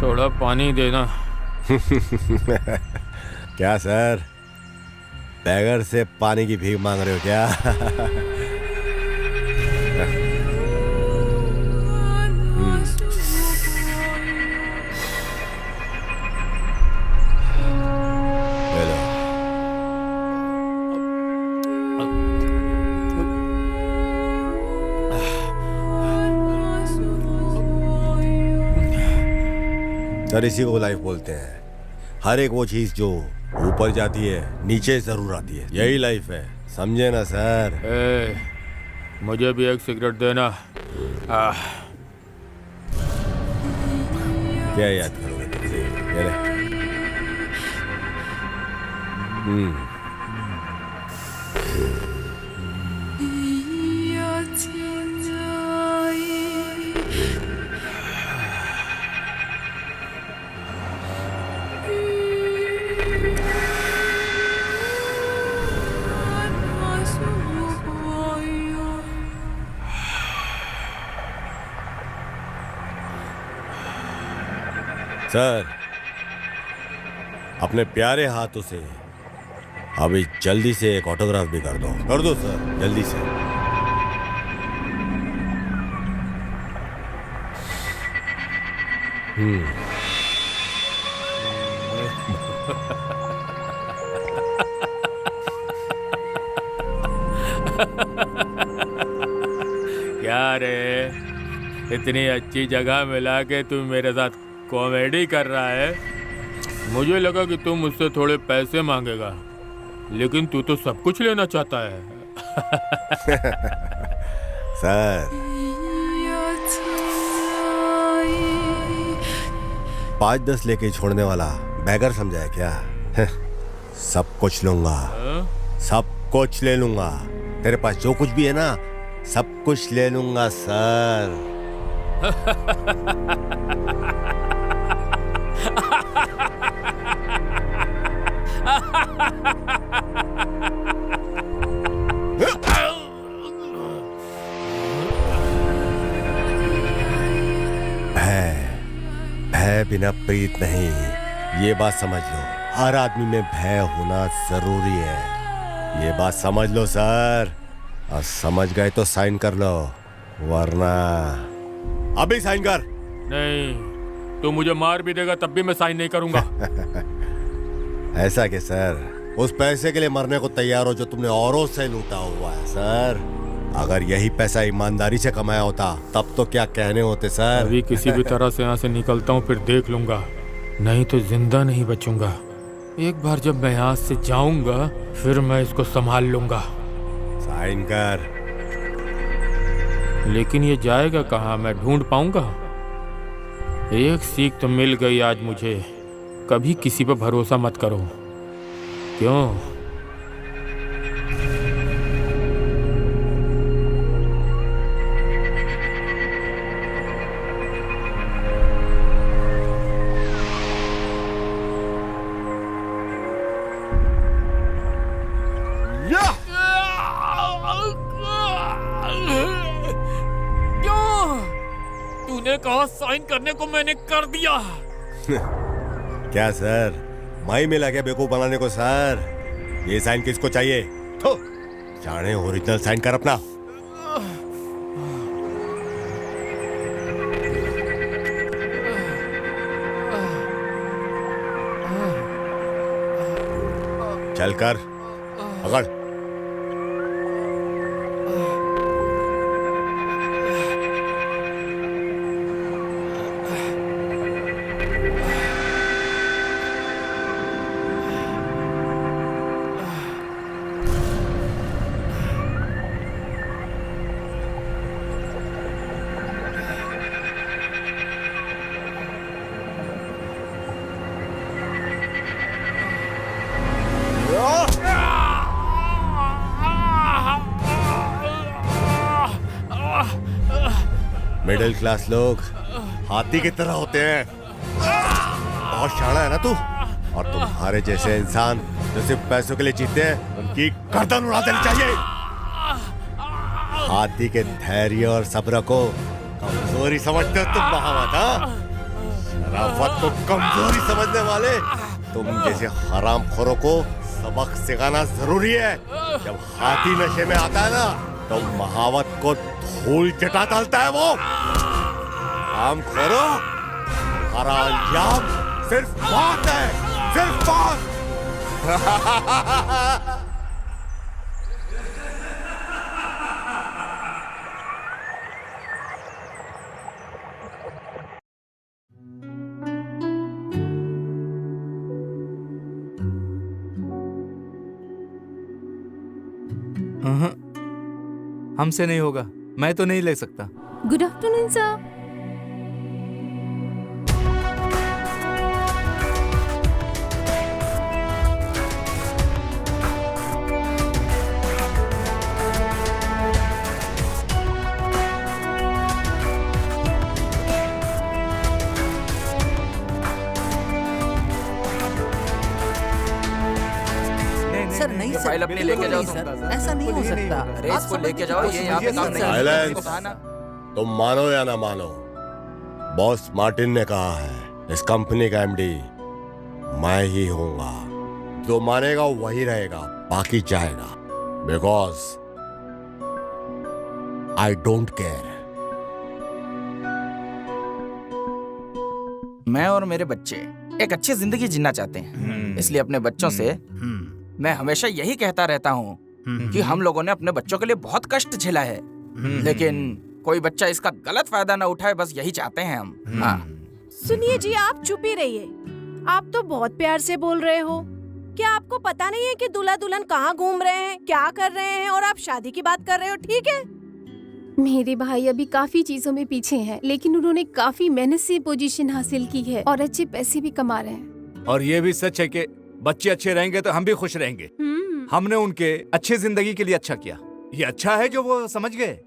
थोड़ा पानी देना। क्या सर, बैगर से पानी की भीख मांग रहे हो क्या? ले लो। सर, इसी को लाइफ बोलते हैं। हर एक वो चीज जो ऊपर जाती है नीचे जरूर आती है, यही लाइफ है, समझे ना सर? मुझे भी एक सिगरेट देना। क्या याद करोगे तुमसे? ये ले। सर, अपने प्यारे हाथों से अभी जल्दी से एक ऑटोग्राफ भी कर दो सर, जल्दी से। क्या रे, इतनी अच्छी जगह मिला के तू मेरे साथ कॉमेडी कर रहा है। मुझे लगा कि तू मुझसे थोड़े पैसे मांगेगा, लेकिन तू तो सब कुछ लेना चाहता है। सर 5-10 लेके छोड़ने वाला बैगर समझा है क्या? सब कुछ लूंगा, सब कुछ ले लूंगा। तेरे पास जो कुछ भी है ना, सब कुछ ले लूंगा सर। भय बिना प्रीत नहीं, ये बात समझ लो। हर आदमी में भय होना जरूरी है, ये बात समझ लो सर। और समझ गए तो साइन कर लो, वरना अभी साइन कर। नहीं, तू मुझे मार भी देगा तब भी मैं साइन नहीं करूंगा। ऐसा कि सर, उस पैसे के लिए मरने को तैयार हो जो तुमने औरों से लूटा हुआ है सर। अगर यही पैसा ईमानदारी से कमाया होता तब तो क्या कहने होते सर। अभी किसी भी तरह से यहाँ से निकलता हूँ, फिर देख लूंगा, नहीं तो जिंदा नहीं बचूंगा। एक बार जब मैं यहाँ से जाऊंगा फिर मैं इसको संभाल लूंगा। साइन कर। लेकिन ये जाएगा कहाँ, मैं ढूंढ पाऊंगा? एक सीख तो मिल गई आज मुझे, कभी किसी पे भरोसा मत करो। क्यों? तूने कहा साइन करने को, मैंने कर दिया। क्या सर, माई मिला क्या बेवकूफ बनाने को सर? ये साइन किसको चाहिए? तो जाने ओरिजिनल साइन कर अपना। चल कर, पकड़। मिडिल क्लास लोग हाथी की तरह होते हैं। बहुत शाना है ना तू? और तुम्हारे जैसे इंसान जो सिर्फ पैसों के लिए जीते हैं, उनकी गर्दन उड़ा देनी चाहिए। हाथी के धैर्य और सब्र को कमजोरी समझते हो तुम महावत? शराफत को कमजोरी समझने वाले तुम जैसे हरामखोरों को सबक सिखाना जरूरी है। जब हाथी नशे में आता है ना, तो महावत को धूल चटा डालता है वो। काम करो, हरा अंजाम सिर्फ मौत है, सिर्फ मौत। हमसे नहीं होगा, मैं तो नहीं ले सकता। Good afternoon sir. सर नहीं सर, फाइल अपनी लेके जाओ सर, तुम। ऐसा नहीं हो सकता। अरे इसको लेके जाओ, ये यहाँ पे काम नहीं साइलेंस। है। तुम मानो या ना मानो, बॉस मार्टिन ने कहा है इस कंपनी का एमडी मैं ही होऊंगा। जो मानेगा वही रहेगा, बाकी जाएगा। Because I don't care. मैं और मेरे बच्चे एक अच्छी जिंदगी जीना चाहते हैं, इसलिए अपने बच्चों से मैं हमेशा यही कहता रहता हूँ कि हम लोगों ने अपने बच्चों के लिए बहुत कष्ट झेला है, लेकिन कोई बच्चा इसका गलत फायदा ना उठाए, बस यही चाहते हैं हम। हाँ। सुनिए जी, आप चुप ही रहिए। आप तो बहुत प्यार से बोल रहे हो। क्या आपको पता नहीं है कि दूल्हा दुल्हन कहाँ घूम रहे हैं, क्या कर रहे हैं, और आप शादी की बात कर रहे हो? ठीक है, मेरे भाई अभी काफी चीजों में पीछे हैं, लेकिन उन्होंने काफी मेहनत से पोजीशन हासिल की है और अच्छे पैसे भी कमा रहे हैं। और ये भी सच है कि बच्चे अच्छे रहेंगे तो हम भी खुश रहेंगे। हमने उनके अच्छी जिंदगी के लिए अच्छा किया। ये अच्छा है जो वो समझ गए।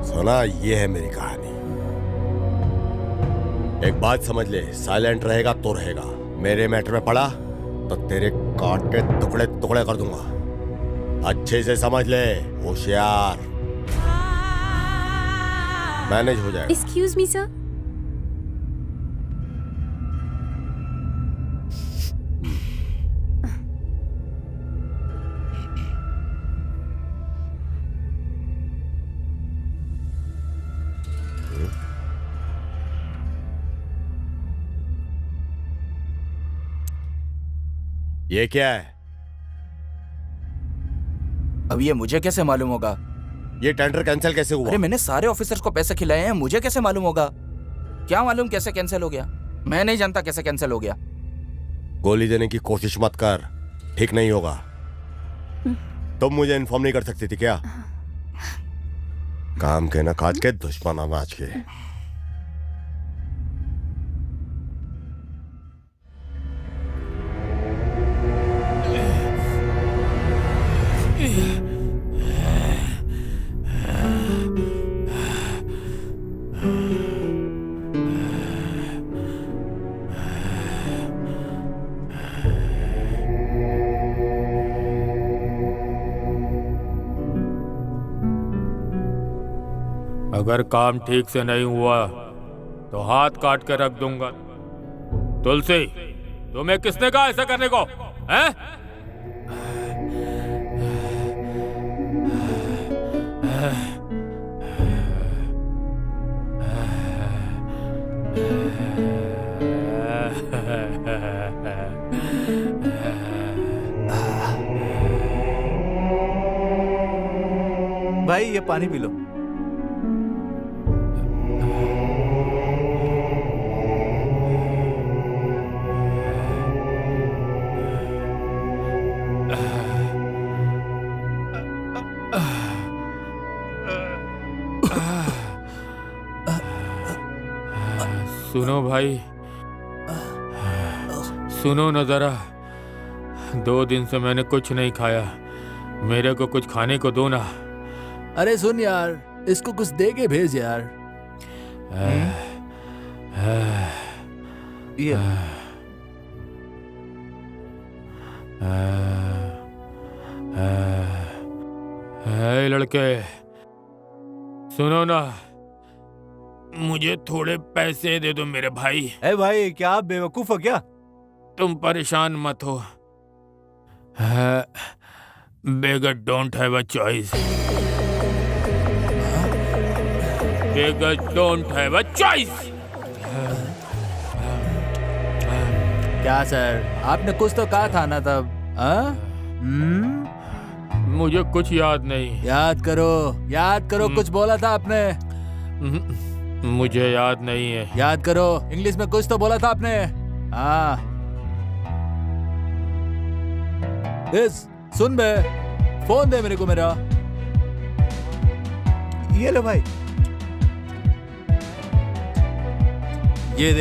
सुना, ये है मेरी कहानी। एक बात समझ ले, साइलेंट रहेगा तो रहेगा। मेरे मैटर में पड़ा तो तेरे काट के टुकड़े टुकड़े कर दूंगा। अच्छे से समझ ले, होशियार। मैनेज हो जाएगा। Excuse me sir. ये क्या है? अब ये मुझे कैसे मालूम होगा? ये टेंडर कैंसिल कैसे हुआ? अरे मैंने सारे ऑफिसर्स को पैसे खिलाए हैं, मुझे कैसे मालूम होगा? क्या मालूम कैसे कैंसिल हो गया? मैं नहीं जानता कैसे कैंसिल हो गया। गोली देने की कोशिश मत कर, ठीक नहीं होगा। तुम मुझे इन्फॉर्म नहीं कर सकती थी क्या? काम के न काज के, दुश्मन अनाज के। अगर काम ठीक से नहीं हुआ तो हाथ काट के रख दूंगा। तुलसी, तुम्हें किसने कहा ऐसा करने को? हैं? भाई ये पानी पी लो। सुनो भाई, सुनो न जरा। 2 दिन से मैंने कुछ नहीं खाया, मेरे को कुछ खाने को दो ना। अरे सुन यार, इसको कुछ दे के भेज यार। ये है लड़के, सुनो ना, मुझे थोड़े पैसे दे दो मेरे भाई। ए भाई, क्या आप बेवकूफ हो क्या? तुम परेशान मत हो। Beggar don't have a choice. Beggar don't have a choice. क्या सर, आपने कुछ तो कहा था ना तब? मुझे कुछ याद नहीं। याद करो, कुछ बोला था आपने। मुझे याद नहीं है। याद करो, इंग्लिश में कुछ तो बोला था आपने। हाँ, सुन बे, फोन दे मेरे को मेरा। ये लो भाई। ये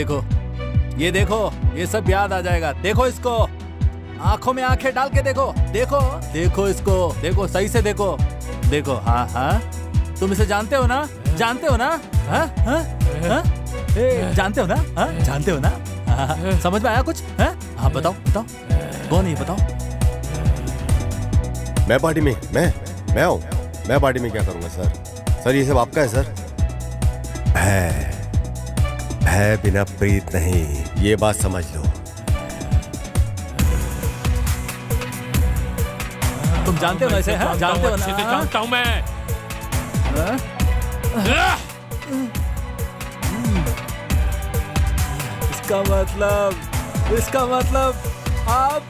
देखो, ये सब याद आ जाएगा। देखो इसको, आंखों में आंखें डाल के देखो इसको, देखो सही से देखो। हाँ हाँ, तुम इसे जानते हो ना? जानते हो ना? हाँ हाँ हाँ, जानते हो ना? हाँ, जानते हो ना? हाँ, समझ में आया कुछ? हाँ बताओ, कौन है बताओ? मैं पार्टी में, मैं हूँ। मैं पार्टी में क्या करूँगा सर? ये सब आपका है सर। है बिना प्रीत नहीं, ये बात समझ लो। तुम जानते हो ना इसे? हाँ, जानते हो ना? अच्छे से जानता हूँ मैं। इसका मतलब आप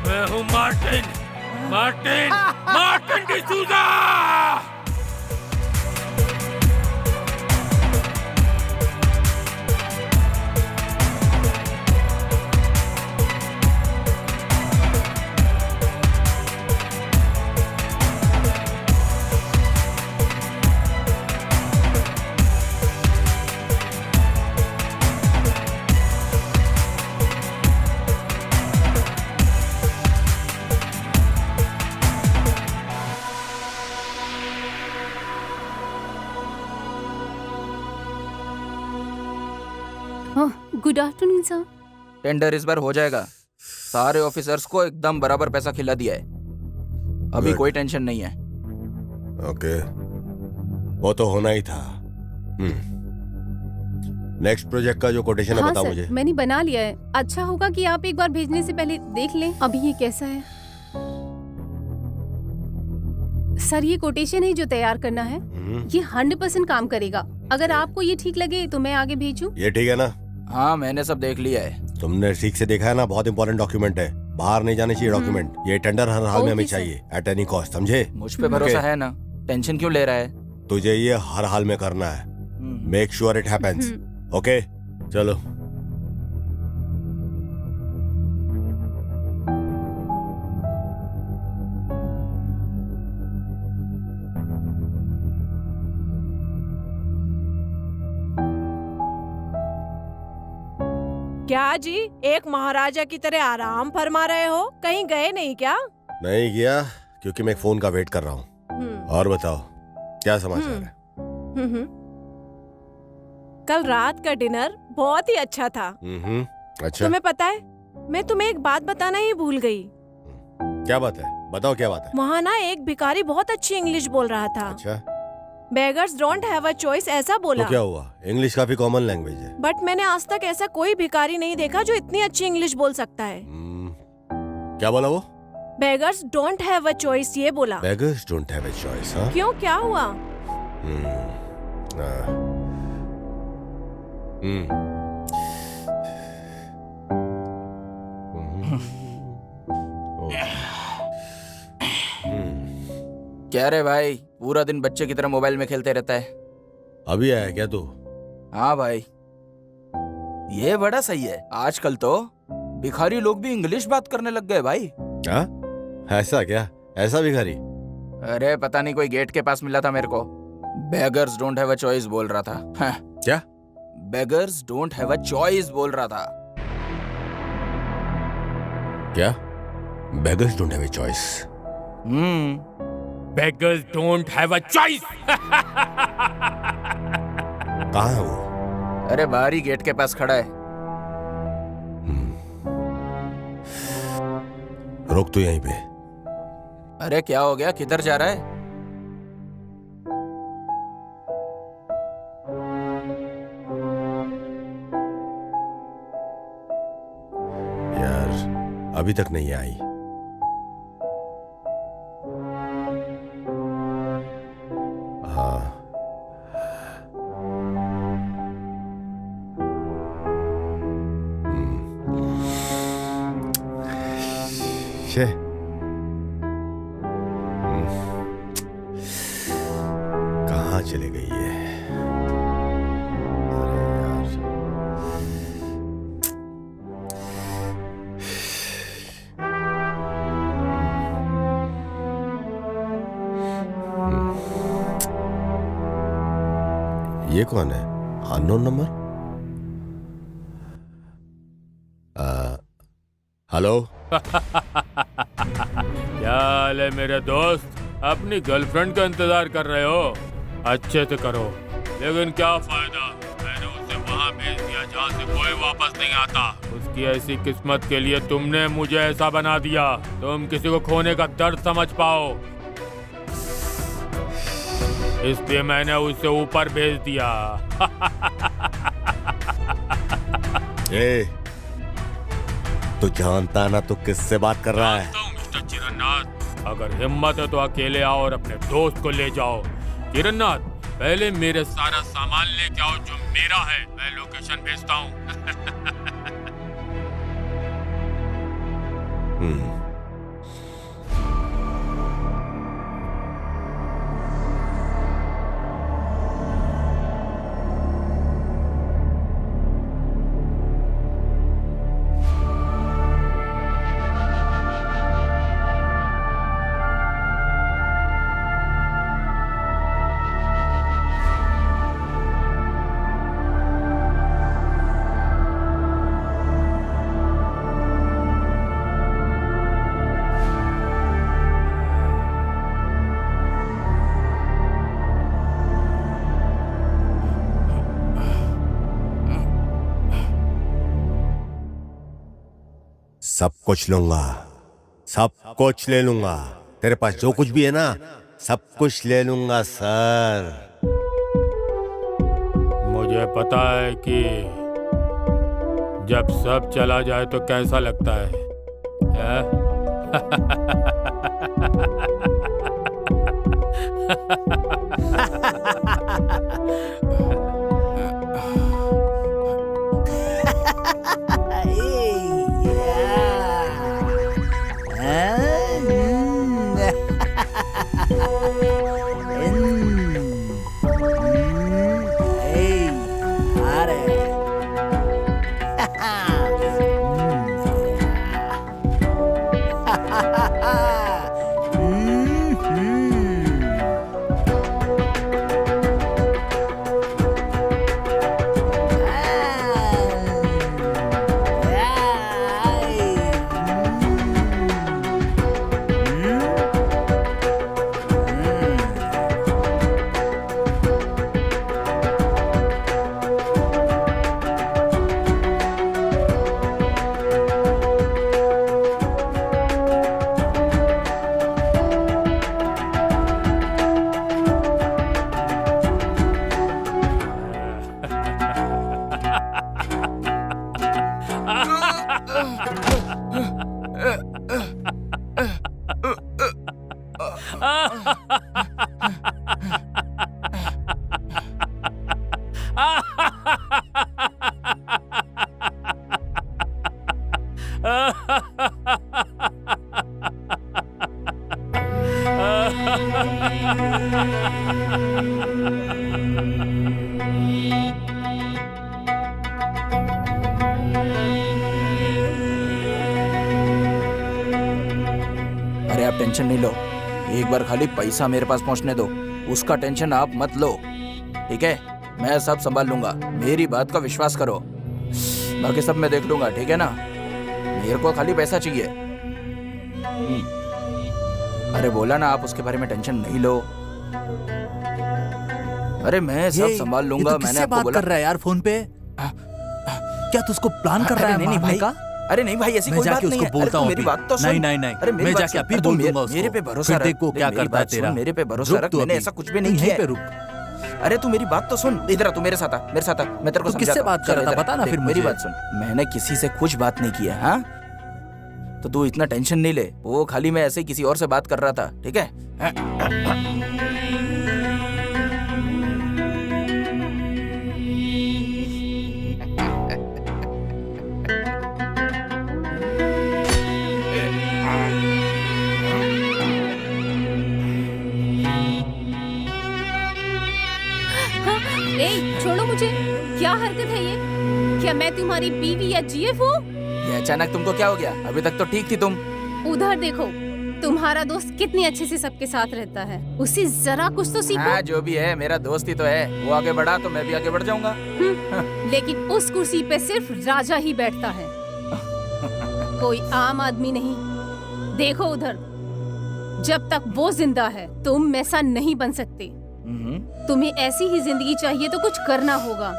मैं हूँ Martin D'Souza. Good afternoon sir. Tender इस बार हो जाएगा। सारे ऑफिसर्स को एकदम बराबर पैसा खिला दिया है। अभी Good. कोई टेंशन नहीं है। ओके, वो तो होना ही था। नेक्स्ट प्रोजेक्ट का जो कोटेशन है हाँ बताओ सर, मुझे। मैंने बना लिया है। अच्छा होगा कि आप एक बार भेजने से पहले देख लें अभी ये कैसा है। सर, ये कोटेशन है जो तैयार करना है। ये 100% काम करेगा। अगर आपको ये ठीक लगे तो मैं आगे भेजूं। ये ठीक है ना? हाँ, मैंने सब देख लिया है। तुमने ठीक से देखा है ना? बहुत इंपॉर्टेंट डॉक्यूमेंट है, बाहर नहीं जाने चाहिए डॉक्यूमेंट। ये टेंडर हर हाल में हमें चाहिए, एट एनी कॉस्ट, समझे? मुझ पे भरोसा है ना? टेंशन क्यों ले रहा है? तुझे ये हर हाल में करना है। Make sure it happens. Okay, चलो। क्या जी, एक महाराजा की तरह आराम फरमा रहे हो? कहीं गए नहीं क्या? नहीं गया, क्योंकि मैं एक फोन का वेट कर रहा हूँ। और बताओ, क्या समाचार है? कल रात का डिनर बहुत ही अच्छा था। अच्छा, तुम्हें पता है, मैं तुम्हें एक बात बताना ही भूल गई। क्या बात है? बताओ क्या बात है। वहाँ ना एक भिखारी बहुत अच्छी इंग्लिश बोल रहा था। अच्छा, beggars don't have a choice ऐसा बोला। तो क्या हुआ? इंग्लिश काफी कॉमन लैंग्वेज है। बट मैंने आज तक ऐसा कोई भिखारी नहीं देखा जो इतनी अच्छी इंग्लिश बोल सकता है। क्या बोला वो? Beggars don't have a choice ये बोला। Beggars don't have a choice? हाँ, क्यों, क्या हुआ? क्या रे भाई, पूरा दिन बच्चे की तरह मोबाइल में खेलते रहता है। अभी आया क्या तू? हाँ भाई, ये बड़ा सही है। आजकल तो भिखारी लोग भी इंग्लिश बात करने लग गए भाई। हाँ, ऐसा क्या? ऐसा भिखारी? अरे पता नहीं, कोई गेट के पास मिला था मेरे को। Beggars don't have a choice बोल रहा था। हाँ। क्या? Beggars don't have a choice बोल रहा था। क्या? Beggars don't have a choice? Beggars don't have a choice. कहाँ है वो? अरे बाहर ही गेट के पास खड़ा है। रोक तो यहीं पे। अरे क्या हो गया, किधर जा रहा है? यार अभी तक नहीं आई। हाँ शे कहाँ चले गई है? अरे यार ये कौन है? Unknown number. हेलो। क्या हाल है मेरे दोस्त? अपनी गर्लफ्रेंड का इंतजार कर रहे हो? अच्छे से करो, लेकिन क्या फायदा, मैंने उसे वहाँ भेज दिया जहाँ से कोई वापस नहीं आता। उसकी ऐसी किस्मत के लिए तुमने मुझे ऐसा बना दिया। तुम किसी को खोने का दर्द समझ पाओ, इसलिए मैंने उसे ऊपर भेज दिया। ए, तो जानता ना तो किससे बात कर रहा है? मिस्टर चिरन्नाथ, अगर हिम्मत है तो अकेले आओ और अपने दोस्त को ले जाओ। चिरन्नाथ, पहले मेरे सारा सामान लेके आओ जो मेरा है, मैं लोकेशन भेजता हूँ। सब कुछ लूंगा, सब कुछ ले लूंगा। तेरे पास जो कुछ भी है ना, सब कुछ ले लूंगा सर। मुझे पता है कि जब सब चला जाए तो कैसा लगता है? अरे आप टेंशन नहीं लो, एक बार खाली पैसा मेरे पास पहुंचने दो, उसका टेंशन आप मत लो, ठीक है? मैं सब संभाल लूंगा, मेरी बात का विश्वास करो, बाकी सब मैं देख लूंगा, ठीक है ना? मेरे को खाली पैसा चाहिए। अरे बोला ना, आप उसके बारे में टेंशन नहीं लो। अरे मैं सब संभाल लूंगा। मैंने आपको बात बोला। कर रहा है यार फोन पे? क्या तुझको प्लान कर रहा है? नहीं भाई, अरे नहीं भाई, ऐसी मैं कोई बात जाके नहीं उसको है। अरे बोलता तू हूँ मेरी अभी। बात तो सुन। नहीं नहीं नहीं, अरे मेरी मैं बात जाके सुन। अभी अरे तू बोल दूंगा मेरे पे उसको। भरोसा फिर रख। देखो क्या मेरी करता है बात सुन, तेरा। मेरे पे भरोसा रुक रख, तू मैंने अभी। ऐसा कुछ भी नहीं तू किया यहीं पे है। रुक। अरे तू मेरी बात तो सुन, इधर आ, तू मेरे साथ आ, मेरे साथ आ, मैं तेरे को तू किससे समझाता हूँ। बात कर रहा था? इधर आ, बता ना देख, फिर मेरी मुझे। बात सुन, मैंने किसी से कुछ बात नहीं किया, हाँ? तो तू इतना टेंशन नहीं ले, वो खाली मैं ऐसे ही किसी और से बात कर रहा था, ठीक है? ए, छोड़ो मुझे। क्या हरकत है ये? क्या मैं तुम्हारी बीवी या जीएफ हूँ? ये अचानक तुमको क्या हो गया? अभी तक तो ठीक थी तुम। उधर देखो, तुम्हारा दोस्त कितने अच्छे से सबके साथ रहता है। उसे जरा कुछ तो सीखो। हाँ, जो भी है, मेरा दोस्त ही तो है। वो आगे बढ़ा तो मैं भी आगे बढ़ जाऊंगा। लेकिन उस कुर्सी पे सिर्फ राजा ही बैठता है, कोई आम आदमी नहीं। देखो उधर, जब तक वो जिंदा है तुम ऐसा नहीं बन सकते। तुम्हें ऐसी ही जिंदगी चाहिए तो कुछ करना होगा।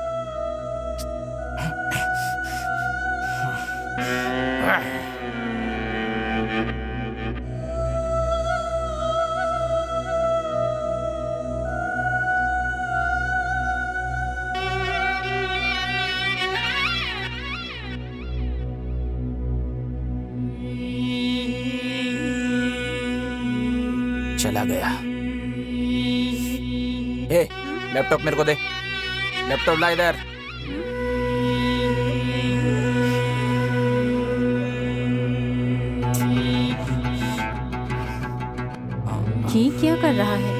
चला गया। ए, लैपटॉप मेरे को दे। लैपटॉप ला इधर। ये क्या कर रहा है?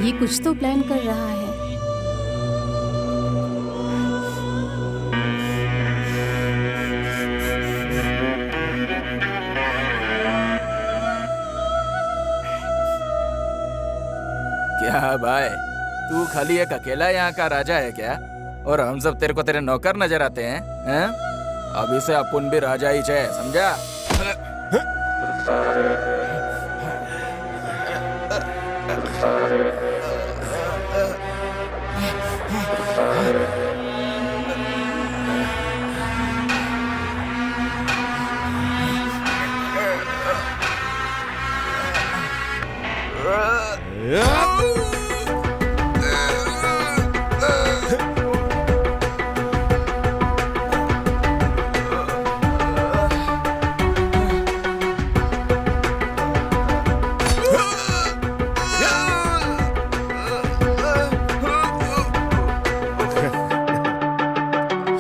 ये कुछ तो प्लान कर रहा है। क्या भाई, तू खाली एक अकेला यहाँ का राजा है क्या? और हम सब तेरे को तेरे नौकर नजर आते हैं, हैं? अभी से अपन भी राजा ही है, समझा?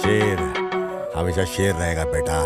शेर हमेशा शेर रहेगा बेटा।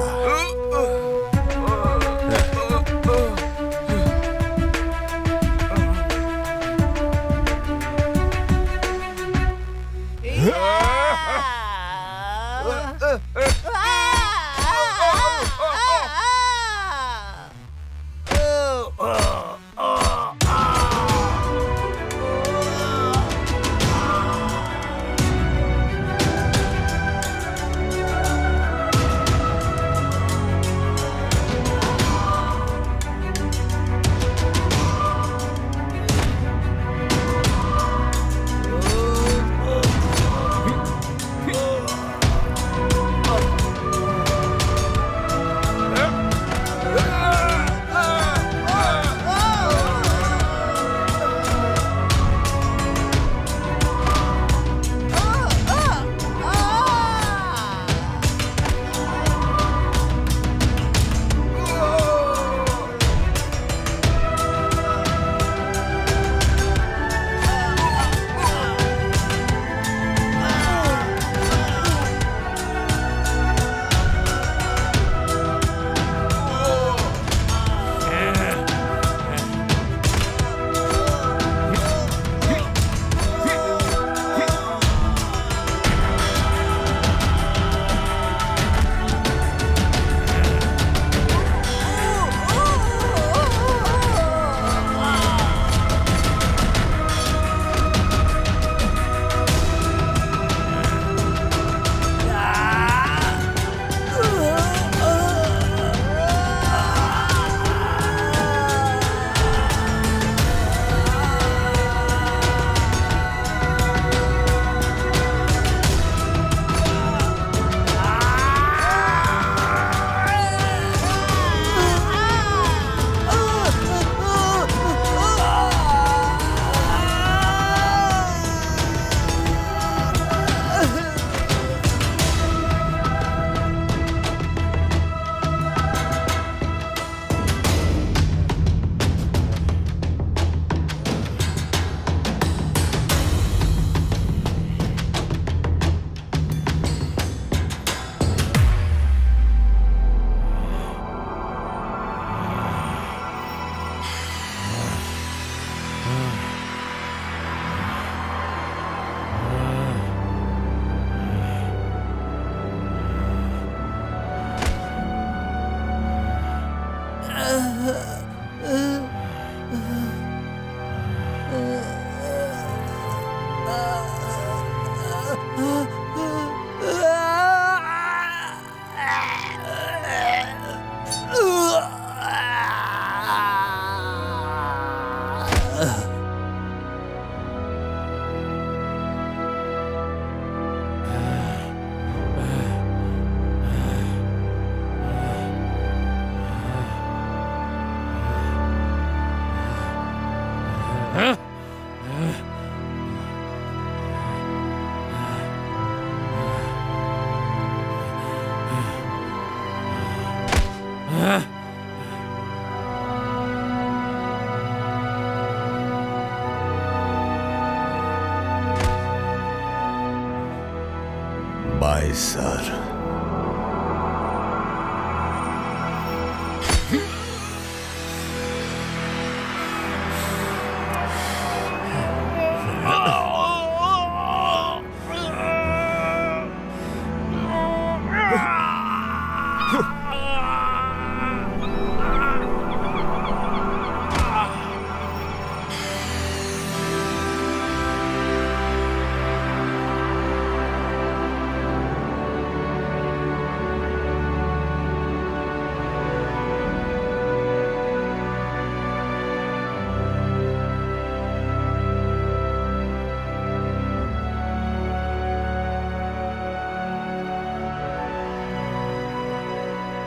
Bye sir.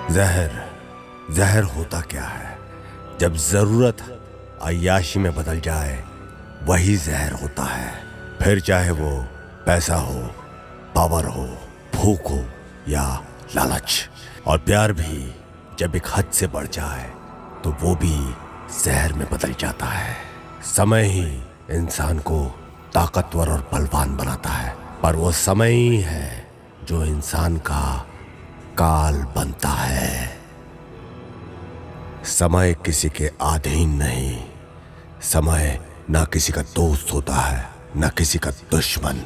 जहर जहर होता क्या है? जब जरूरत अय्याशी में बदल जाए वही जहर होता है। फिर चाहे वो पैसा हो, पावर हो, भूख हो या लालच। और प्यार भी जब एक हद से बढ़ जाए तो वो भी जहर में बदल जाता है। समय ही इंसान को ताकतवर और बलवान बनाता है, पर वो समय ही है जो इंसान का काल बनता है। समय किसी के अधीन नहीं। समय ना किसी का दोस्त होता है, ना किसी का दुश्मन।